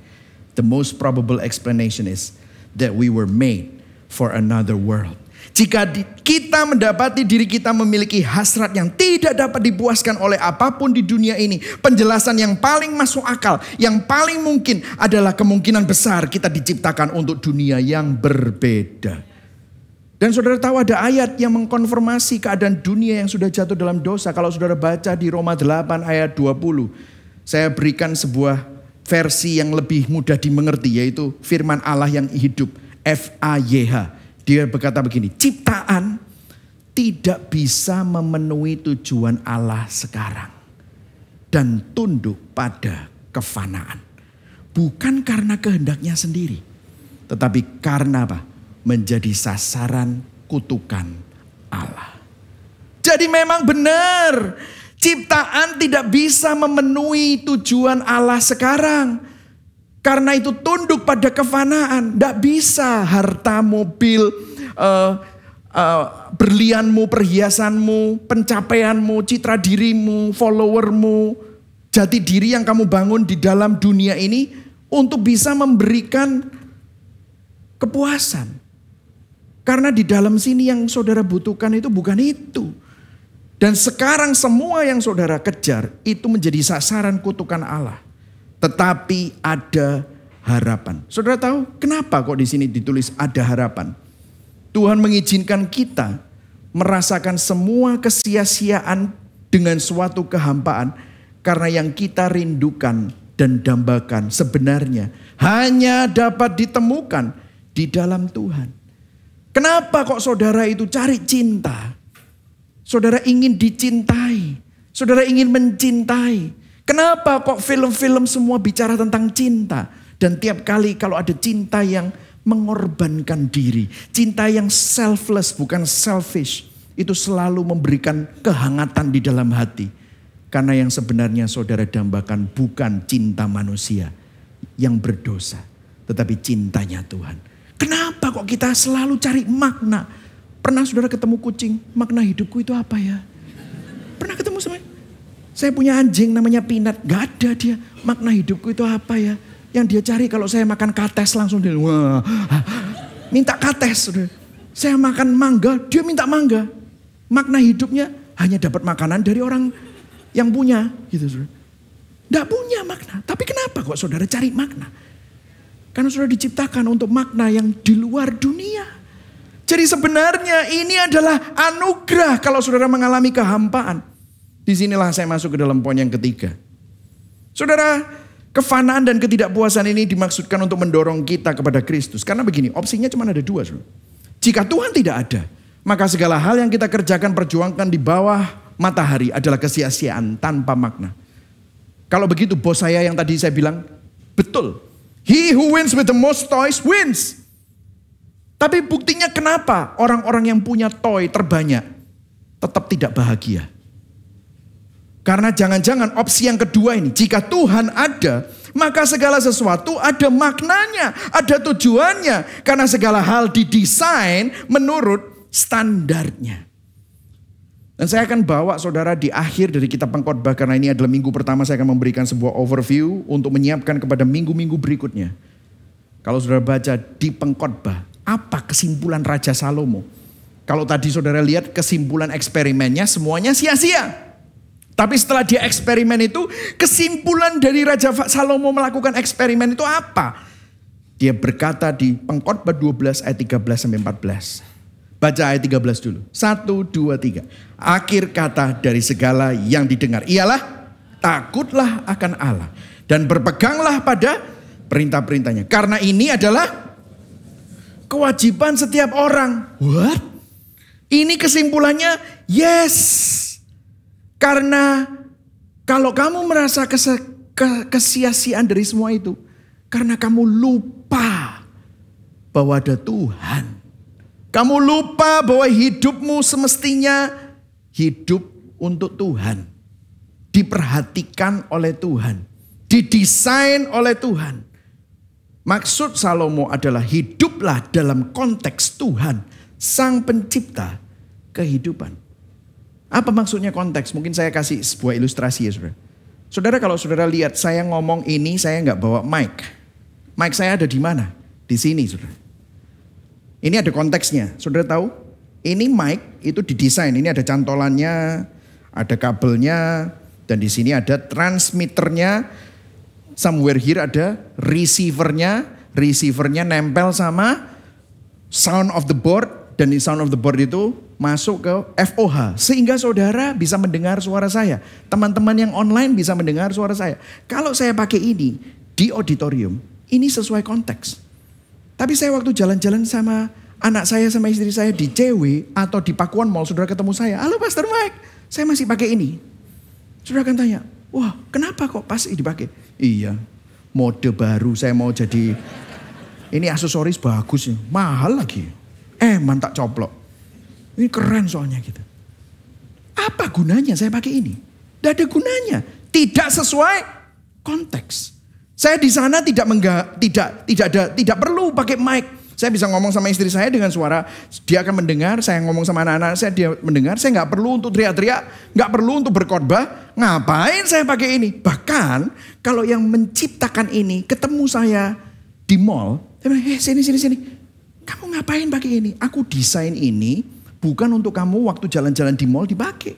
A: the most probable explanation is that we were made for another world. Jika kita mendapati diri kita memiliki hasrat yang tidak dapat dipuaskan oleh apapun di dunia ini. Penjelasan yang paling masuk akal, yang paling mungkin adalah kemungkinan besar kita diciptakan untuk dunia yang berbeda. Dan saudara tahu ada ayat yang mengkonfirmasi keadaan dunia yang sudah jatuh dalam dosa. Kalau saudara baca di Roma 8 ayat 20. Saya berikan sebuah versi yang lebih mudah dimengerti, yaitu firman Allah yang hidup. FAYH. Dia berkata begini, ciptaan tidak bisa memenuhi tujuan Allah sekarang dan tunduk pada kefanaan. Bukan karena kehendaknya sendiri, tetapi karena apa? Menjadi sasaran kutukan Allah. Jadi memang benar, ciptaan tidak bisa memenuhi tujuan Allah sekarang. Karena itu tunduk pada kefanaan. Tidak bisa harta, mobil, berlianmu, perhiasanmu, pencapaianmu, citra dirimu, followermu, jati diri yang kamu bangun di dalam dunia ini untuk bisa memberikan kepuasan. Karena di dalam sini yang saudara butuhkan itu bukan itu. Dan sekarang semua yang saudara kejar itu menjadi sasaran kutukan Allah. Tetapi ada harapan. Saudara tahu kenapa kok di sini ditulis ada harapan? Tuhan mengizinkan kita merasakan semua kesia-siaan dengan suatu kehampaan. Karena yang kita rindukan dan dambakan sebenarnya hanya dapat ditemukan di dalam Tuhan. Kenapa kok saudara itu cari cinta? Saudara ingin dicintai. Saudara ingin mencintai. Kenapa kok film-film semua bicara tentang cinta? Dan tiap kali kalau ada cinta yang mengorbankan diri, cinta yang selfless bukan selfish, itu selalu memberikan kehangatan di dalam hati. Karena yang sebenarnya saudara dambakan bukan cinta manusia yang berdosa, tetapi cintanya Tuhan. Kenapa kok kita selalu cari makna? Pernah saudara ketemu kucing, makna hidupku itu apa ya? Pernah ketemu sama? Saya punya anjing namanya Pinat, gak ada dia. Makna hidupku itu apa ya? Yang dia cari kalau saya makan kates langsung dia wah, minta kates. Saudara. Saya makan mangga, dia minta mangga. Makna hidupnya hanya dapat makanan dari orang yang punya. Gitu, saudara. Nggak punya makna. Tapi kenapa kok saudara cari makna? Karena saudara diciptakan untuk makna yang di luar dunia. Jadi sebenarnya ini adalah anugerah kalau saudara mengalami kehampaan. Disinilah saya masuk ke dalam poin yang ketiga. Saudara, kefanaan dan ketidakpuasan ini dimaksudkan untuk mendorong kita kepada Kristus. Karena begini, opsinya cuma ada dua. Saudara. Jika Tuhan tidak ada, maka segala hal yang kita kerjakan, perjuangkan di bawah matahari adalah kesia-siaan tanpa makna. Kalau begitu bos saya yang tadi saya bilang, betul. He who wins with the most toys wins. Tapi buktinya kenapa orang-orang yang punya toy terbanyak tetap tidak bahagia? Karena jangan-jangan opsi yang kedua ini, jika Tuhan ada, maka segala sesuatu ada maknanya, ada tujuannya. Karena segala hal didesain menurut standarnya. Dan saya akan bawa saudara di akhir dari kitab Pengkhotbah, karena ini adalah minggu pertama saya akan memberikan sebuah overview untuk menyiapkan kepada minggu-minggu berikutnya. Kalau saudara baca di Pengkhotbah, apa kesimpulan Raja Salomo? Kalau tadi saudara lihat kesimpulan eksperimennya semuanya sia-sia. Tapi setelah dia eksperimen itu, kesimpulan dari Raja Salomo melakukan eksperimen itu apa? Dia berkata di Pengkhotbah 12 ayat 13 sampai 14. Baca ayat 13 dulu. 1, 2, 3. Akhir kata dari segala yang didengar ialah takutlah akan Allah dan berpeganglah pada perintah-perintahnya. Karena ini adalah kewajiban setiap orang. What? Ini kesimpulannya yes. Karena kalau kamu merasa kesia-siaan dari semua itu, karena kamu lupa bahwa ada Tuhan. Kamu lupa bahwa hidupmu semestinya hidup untuk Tuhan. Diperhatikan oleh Tuhan. Didesain oleh Tuhan. Maksud Salomo adalah hiduplah dalam konteks Tuhan, Sang Pencipta kehidupan. Apa maksudnya konteks? Mungkin saya kasih sebuah ilustrasi ya saudara. Saudara kalau saudara lihat saya ngomong ini saya nggak bawa mic. Mic saya ada di mana? Di sini saudara. Ini ada konteksnya. Saudara tahu? Ini mic itu didesain. Ini ada cantolannya, ada kabelnya, dan di sini ada transmitternya. Somewhere here ada receivernya. Receivernya nempel sama sound of the board. Dan di sound of the board itu masuk ke FOH. Sehingga saudara bisa mendengar suara saya. Teman-teman yang online bisa mendengar suara saya. Kalau saya pakai ini di auditorium, ini sesuai konteks. Tapi saya waktu jalan-jalan sama anak saya sama istri saya di CW atau di Pakuan Mall, saudara ketemu saya, halo Pastor Mike, saya masih pakai ini. Saudara akan tanya, wah kenapa kok pas dipakai? Iya, mode baru saya mau jadi, ini aksesoris bagus, mahal lagi. Tak coplok. Ini keren soalnya gitu. Apa gunanya saya pakai ini? Tidak ada gunanya. Tidak sesuai konteks. Saya di sana tidak perlu pakai mic. Saya bisa ngomong sama istri saya dengan suara, dia akan mendengar. Saya ngomong sama anak-anak saya, dia mendengar. Saya nggak perlu untuk teriak-teriak, nggak perlu untuk berkhotbah. Ngapain saya pakai ini? Bahkan kalau yang menciptakan ini ketemu saya di mall, dia bilang, sini. Kamu ngapain pakai ini? Aku desain ini bukan untuk kamu waktu jalan-jalan di mall dipakai.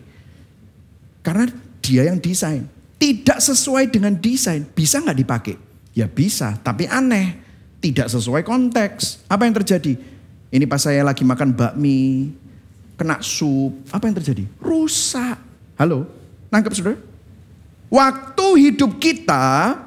A: Karena dia yang desain. Tidak sesuai dengan desain. Bisa nggak dipakai? Ya bisa, tapi aneh. Tidak sesuai konteks. Apa yang terjadi? Ini pas saya lagi makan bakmi, kena sup. Apa yang terjadi? Rusak. Halo? Nangkep saudara? Waktu hidup kita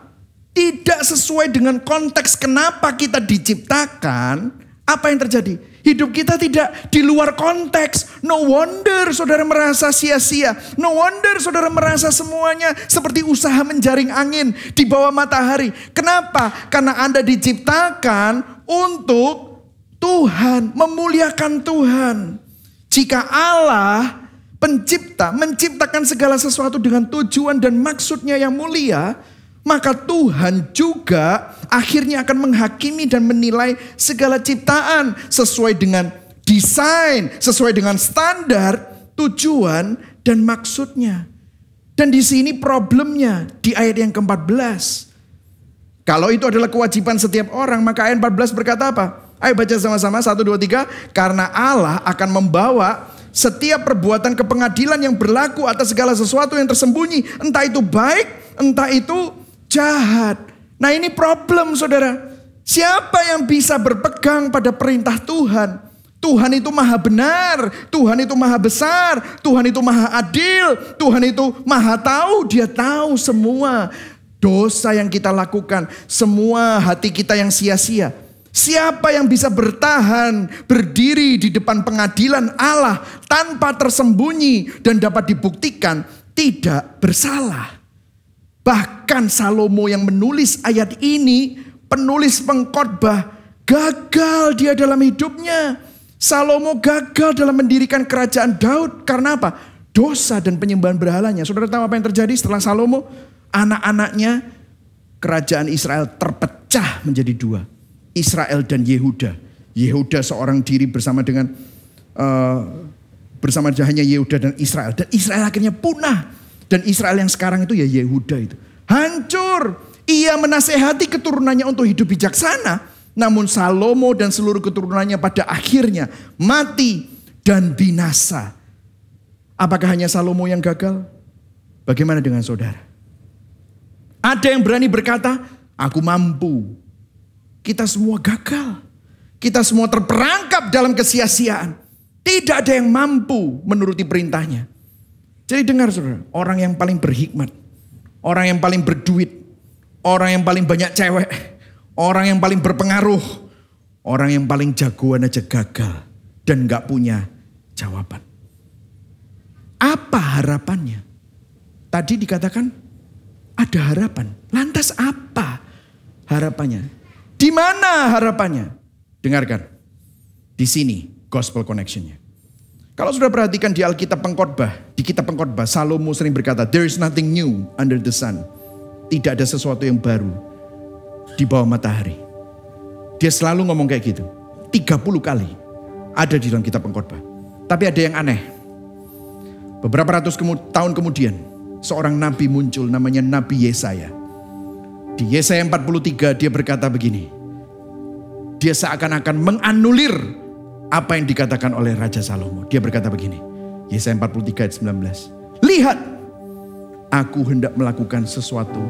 A: tidak sesuai dengan konteks kenapa kita diciptakan. Apa yang terjadi? Hidup kita tidak di luar konteks. No wonder saudara merasa sia-sia. No wonder saudara merasa semuanya seperti usaha menjaring angin di bawah matahari. Kenapa? Karena Anda diciptakan untuk Tuhan, memuliakan Tuhan. Jika Allah pencipta menciptakan segala sesuatu dengan tujuan dan maksudnya yang mulia, maka Tuhan juga akhirnya akan menghakimi dan menilai segala ciptaan sesuai dengan desain, sesuai dengan standar, tujuan, dan maksudnya. Dan di sini problemnya di ayat yang ke-14. Kalau itu adalah kewajiban setiap orang, maka ayat 14 berkata apa? Ayo baca sama-sama, 1, 2, 3. Karena Allah akan membawa setiap perbuatan ke pengadilan yang berlaku atas segala sesuatu yang tersembunyi. Entah itu baik, entah itu jahat. Nah ini problem saudara. Siapa yang bisa berpegang pada perintah Tuhan? Tuhan itu maha benar. Tuhan itu maha besar. Tuhan itu maha adil. Tuhan itu maha tahu. Dia tahu semua dosa yang kita lakukan. Semua hati kita yang sia-sia. Siapa yang bisa bertahan, berdiri di depan pengadilan Allah tanpa tersembunyi dan dapat dibuktikan tidak bersalah? Bahkan Salomo yang menulis ayat ini, penulis pengkhotbah, gagal dia dalam hidupnya. Salomo gagal dalam mendirikan kerajaan Daud. Karena apa? Dosa dan penyembahan berhalanya. Saudara tahu apa yang terjadi setelah Salomo? Anak-anaknya, kerajaan Israel terpecah menjadi dua. Israel dan Yehuda. Yehuda seorang diri bersama dengan hanya Yehuda dan Israel. Dan Israel akhirnya punah. Dan Israel yang sekarang itu ya Yehuda itu. Hancur. Ia menasehati keturunannya untuk hidup bijaksana. Namun Salomo dan seluruh keturunannya pada akhirnya mati dan binasa. Apakah hanya Salomo yang gagal? Bagaimana dengan saudara? Ada yang berani berkata, aku mampu. Kita semua gagal. Kita semua terperangkap dalam kesia-siaan. Tidak ada yang mampu menuruti perintahnya. Jadi dengar saudara, orang yang paling berhikmat, orang yang paling berduit, orang yang paling banyak cewek, orang yang paling berpengaruh, orang yang paling jagoan aja gagal dan gak punya jawaban. Apa harapannya? Tadi dikatakan ada harapan. Lantas apa harapannya? Di mana harapannya? Dengarkan. Di sini Gospel Connection-nya. Kalau sudah perhatikan di Alkitab Pengkhotbah, di kitab Pengkhotbah, Salomo sering berkata, there is nothing new under the sun. Tidak ada sesuatu yang baru di bawah matahari. Dia selalu ngomong kayak gitu. 30 kali ada di dalam kitab Pengkhotbah. Tapi ada yang aneh. Beberapa ratus tahun kemudian, seorang nabi muncul namanya Nabi Yesaya. Di Yesaya 43 dia berkata begini. Dia seakan-akan menganulir apa yang dikatakan oleh Raja Salomo. Dia berkata begini. Yesaya 43 ayat 19. Lihat, aku hendak melakukan sesuatu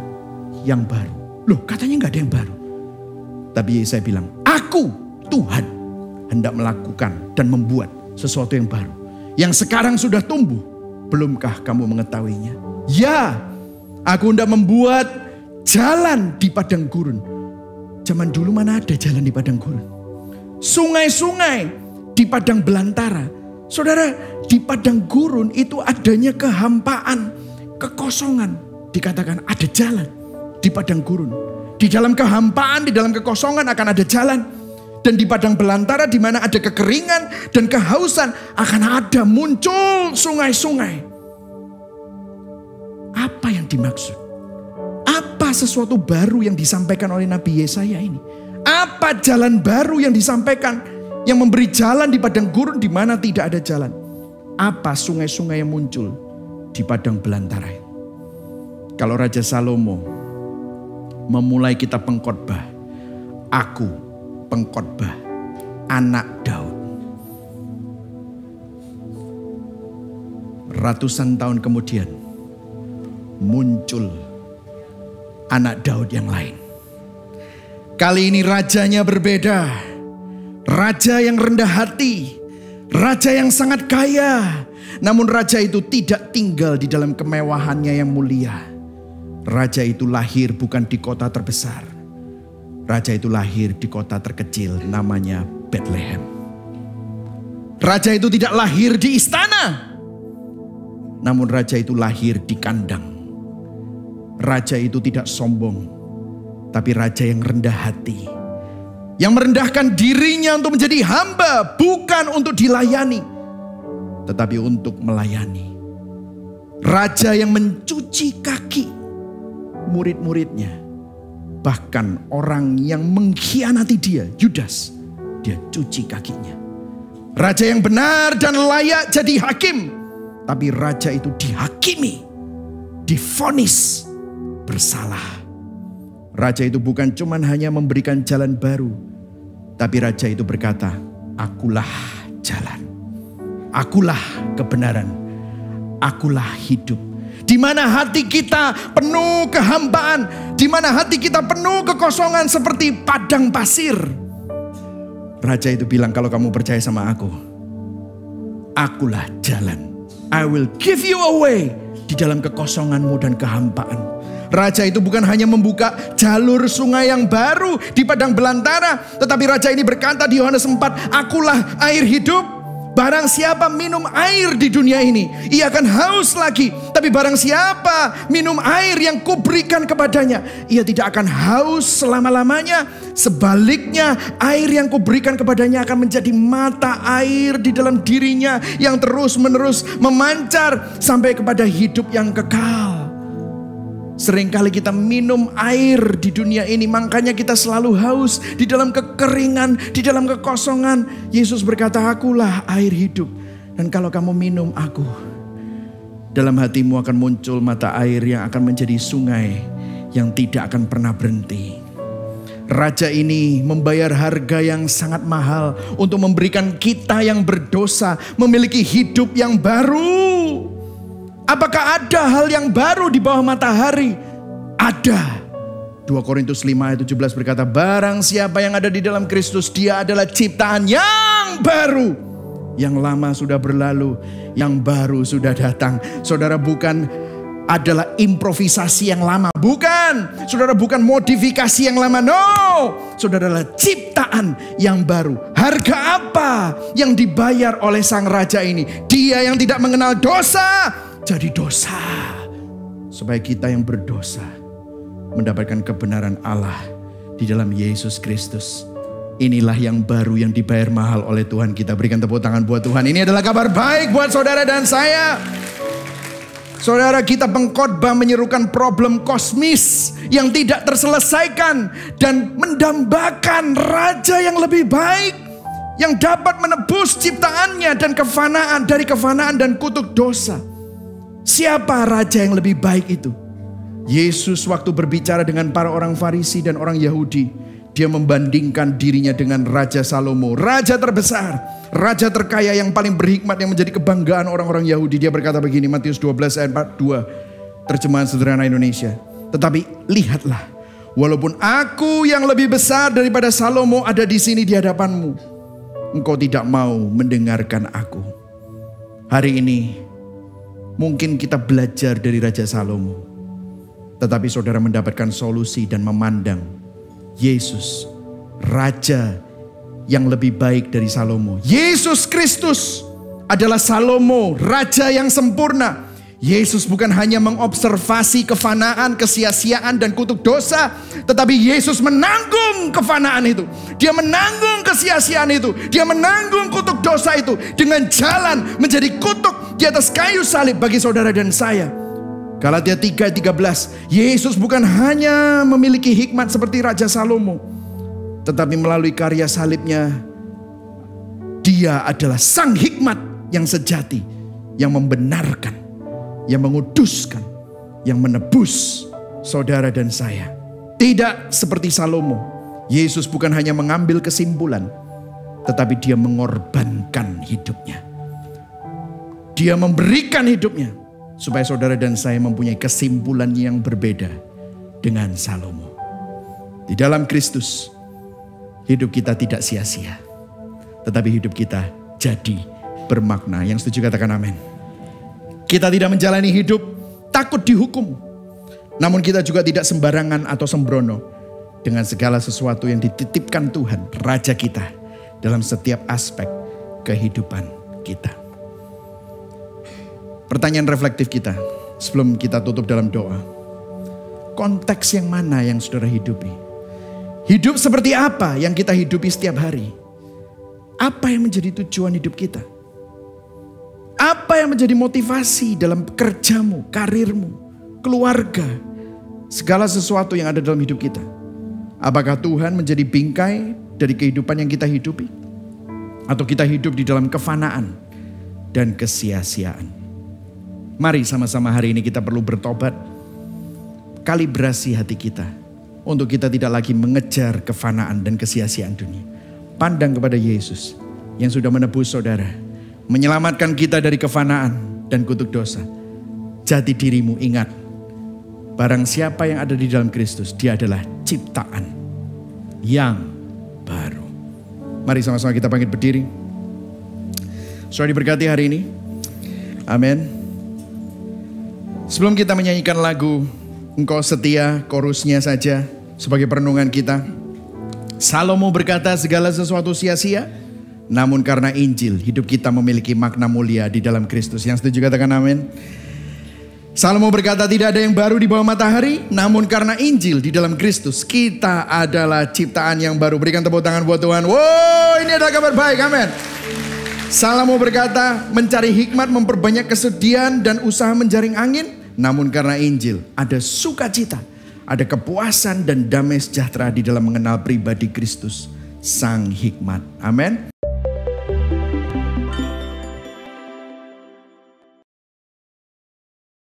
A: yang baru. Loh, katanya gak ada yang baru. Tapi Yesaya bilang, aku Tuhan hendak melakukan dan membuat sesuatu yang baru. Yang sekarang sudah tumbuh. Belumkah kamu mengetahuinya? Ya, aku hendak membuat jalan di padang gurun. Zaman dulu mana ada jalan di padang gurun? sungai-sungai di padang belantara. Saudara, di padang gurun itu adanya kehampaan, kekosongan. Dikatakan ada jalan di padang gurun. Di dalam kehampaan, di dalam kekosongan akan ada jalan. Dan di padang belantara di mana ada kekeringan dan kehausan akan ada muncul sungai-sungai. Apa yang dimaksud? Apa sesuatu baru yang disampaikan oleh Nabi Yesaya ini? Apa jalan baru yang disampaikan? Yang memberi jalan di padang gurun di mana tidak ada jalan. Apa sungai-sungai yang muncul di padang belantara? Kalau Raja Salomo memulai kitab pengkhotbah, aku pengkhotbah anak Daud. Ratusan tahun kemudian muncul anak Daud yang lain. Kali ini rajanya berbeda. Raja yang rendah hati, raja yang sangat kaya. Namun raja itu tidak tinggal di dalam kemewahannya yang mulia. Raja itu lahir bukan di kota terbesar. Raja itu lahir di kota terkecil namanya Bethlehem. Raja itu tidak lahir di istana. Namun raja itu lahir di kandang. Raja itu tidak sombong. Tapi raja yang rendah hati. Yang merendahkan dirinya untuk menjadi hamba. Bukan untuk dilayani. Tetapi untuk melayani. Raja yang mencuci kaki murid-muridnya. Bahkan orang yang mengkhianati dia, Yudas, dia cuci kakinya. Raja yang benar dan layak jadi hakim. Tapi raja itu dihakimi, divonis bersalah. Raja itu bukan cuma hanya memberikan jalan baru. Tapi raja itu berkata, akulah jalan. Akulah kebenaran. Akulah hidup. Di mana hati kita penuh kehambaan, di mana hati kita penuh kekosongan seperti padang pasir. Raja itu bilang, kalau kamu percaya sama aku, akulah jalan. I will give you a way di dalam kekosonganmu dan kehampaan. Raja itu bukan hanya membuka jalur sungai yang baru di padang belantara, tetapi raja ini berkata di Yohanes 4, akulah air hidup. Barang siapa minum air di dunia ini, ia akan haus lagi. Tapi barang siapa minum air yang kuberikan kepadanya, ia tidak akan haus selama-lamanya. Sebaliknya, air yang kuberikan kepadanya akan menjadi mata air di dalam dirinya yang terus-menerus memancar sampai kepada hidup yang kekal. Seringkali kita minum air di dunia ini, makanya kita selalu haus di dalam kekeringan, di dalam kekosongan. Yesus berkata, akulah air hidup. Dan kalau kamu minum aku, dalam hatimu akan muncul mata air yang akan menjadi sungai yang tidak akan pernah berhenti. Raja ini membayar harga yang sangat mahal untuk memberikan kita yang berdosa memiliki hidup yang baru. Apakah ada hal yang baru di bawah matahari? Ada. 2 Korintus 5 ayat 17 berkata, barang siapa yang ada di dalam Kristus, dia adalah ciptaan yang baru. Yang lama sudah berlalu, yang baru sudah datang. Saudara, bukan adalah improvisasi yang lama. Bukan. Saudara, bukan modifikasi yang lama. No. Saudara adalah ciptaan yang baru. Harga apa yang dibayar oleh sang raja ini? Dia yang tidak mengenal dosa jadi dosa, supaya kita yang berdosa mendapatkan kebenaran Allah di dalam Yesus Kristus. Inilah yang baru yang dibayar mahal oleh Tuhan kita. Berikan tepuk tangan buat Tuhan. Ini adalah kabar baik buat saudara dan saya. Saudara, kita pengkhotbah menyerukan problem kosmis yang tidak terselesaikan dan mendambakan raja yang lebih baik yang dapat menebus ciptaannya dan kefanaan dari kefanaan dan kutuk dosa. Siapa raja yang lebih baik itu? Yesus waktu berbicara dengan para orang Farisi dan orang Yahudi, dia membandingkan dirinya dengan Raja Salomo, raja terbesar, raja terkaya yang paling berhikmat yang menjadi kebanggaan orang-orang Yahudi. Dia berkata begini, Matius 12 ayat 42, terjemahan sederhana Indonesia. Tetapi lihatlah, walaupun aku yang lebih besar daripada Salomo ada di sini di hadapanmu, engkau tidak mau mendengarkan aku. Hari ini mungkin kita belajar dari Raja Salomo. Tetapi saudara mendapatkan solusi dan memandang Yesus, Raja yang lebih baik dari Salomo. Yesus Kristus adalah Salomo, raja yang sempurna. Yesus bukan hanya mengobservasi kefanaan, kesia-siaan dan kutuk dosa, tetapi Yesus menanggung kefanaan itu. Dia menanggung kesia-siaan itu. Dia menanggung kutuk dosa itu dengan jalan menjadi kutuk di atas kayu salib bagi saudara dan saya. Galatia 3:13, Yesus bukan hanya memiliki hikmat seperti Raja Salomo, tetapi melalui karya salibnya, Dia adalah sang hikmat yang sejati, yang membenarkan, yang menguduskan, yang menebus saudara dan saya. Tidak seperti Salomo, Yesus bukan hanya mengambil kesimpulan, tetapi Dia mengorbankan hidupnya. Dia memberikan hidupnya supaya saudara dan saya mempunyai kesimpulan yang berbeda dengan Salomo. Di dalam Kristus, hidup kita tidak sia-sia, tetapi hidup kita jadi bermakna. Yang setuju katakan amin. Kita tidak menjalani hidup takut dihukum, namun kita juga tidak sembarangan atau sembrono dengan segala sesuatu yang dititipkan Tuhan, Raja kita, dalam setiap aspek kehidupan kita. Pertanyaan reflektif kita sebelum kita tutup dalam doa. Konteks yang mana yang saudara hidupi? Hidup seperti apa yang kita hidupi setiap hari? Apa yang menjadi tujuan hidup kita? Apa yang menjadi motivasi dalam kerjamu, karirmu, keluarga, segala sesuatu yang ada dalam hidup kita? Apakah Tuhan menjadi bingkai dari kehidupan yang kita hidupi? Atau kita hidup di dalam kefanaan dan kesia-siaan? Mari sama-sama hari ini kita perlu bertobat. Kalibrasi hati kita untuk kita tidak lagi mengejar kefanaan dan kesia-siaan dunia. Pandang kepada Yesus yang sudah menebus saudara, menyelamatkan kita dari kefanaan dan kutuk dosa. Jati dirimu ingat, barang siapa yang ada di dalam Kristus, dia adalah ciptaan yang baru. Mari sama-sama kita bangkit berdiri. Saudara diberkati hari ini. Amin. Sebelum kita menyanyikan lagu Engkau Setia, chorusnya saja sebagai perenungan kita. Salomo berkata segala sesuatu sia-sia, namun karena Injil hidup kita memiliki makna mulia di dalam Kristus. Yang setuju katakan amin. Salomo berkata tidak ada yang baru di bawah matahari, namun karena Injil di dalam Kristus kita adalah ciptaan yang baru. Berikan tepuk tangan buat Tuhan. Wow, ini adalah kabar baik, amin. Salomo berkata mencari hikmat memperbanyak kesedihan dan usaha menjaring angin, namun karena Injil ada sukacita, ada kepuasan dan damai sejahtera di dalam mengenal pribadi Kristus, sang hikmat. Amin.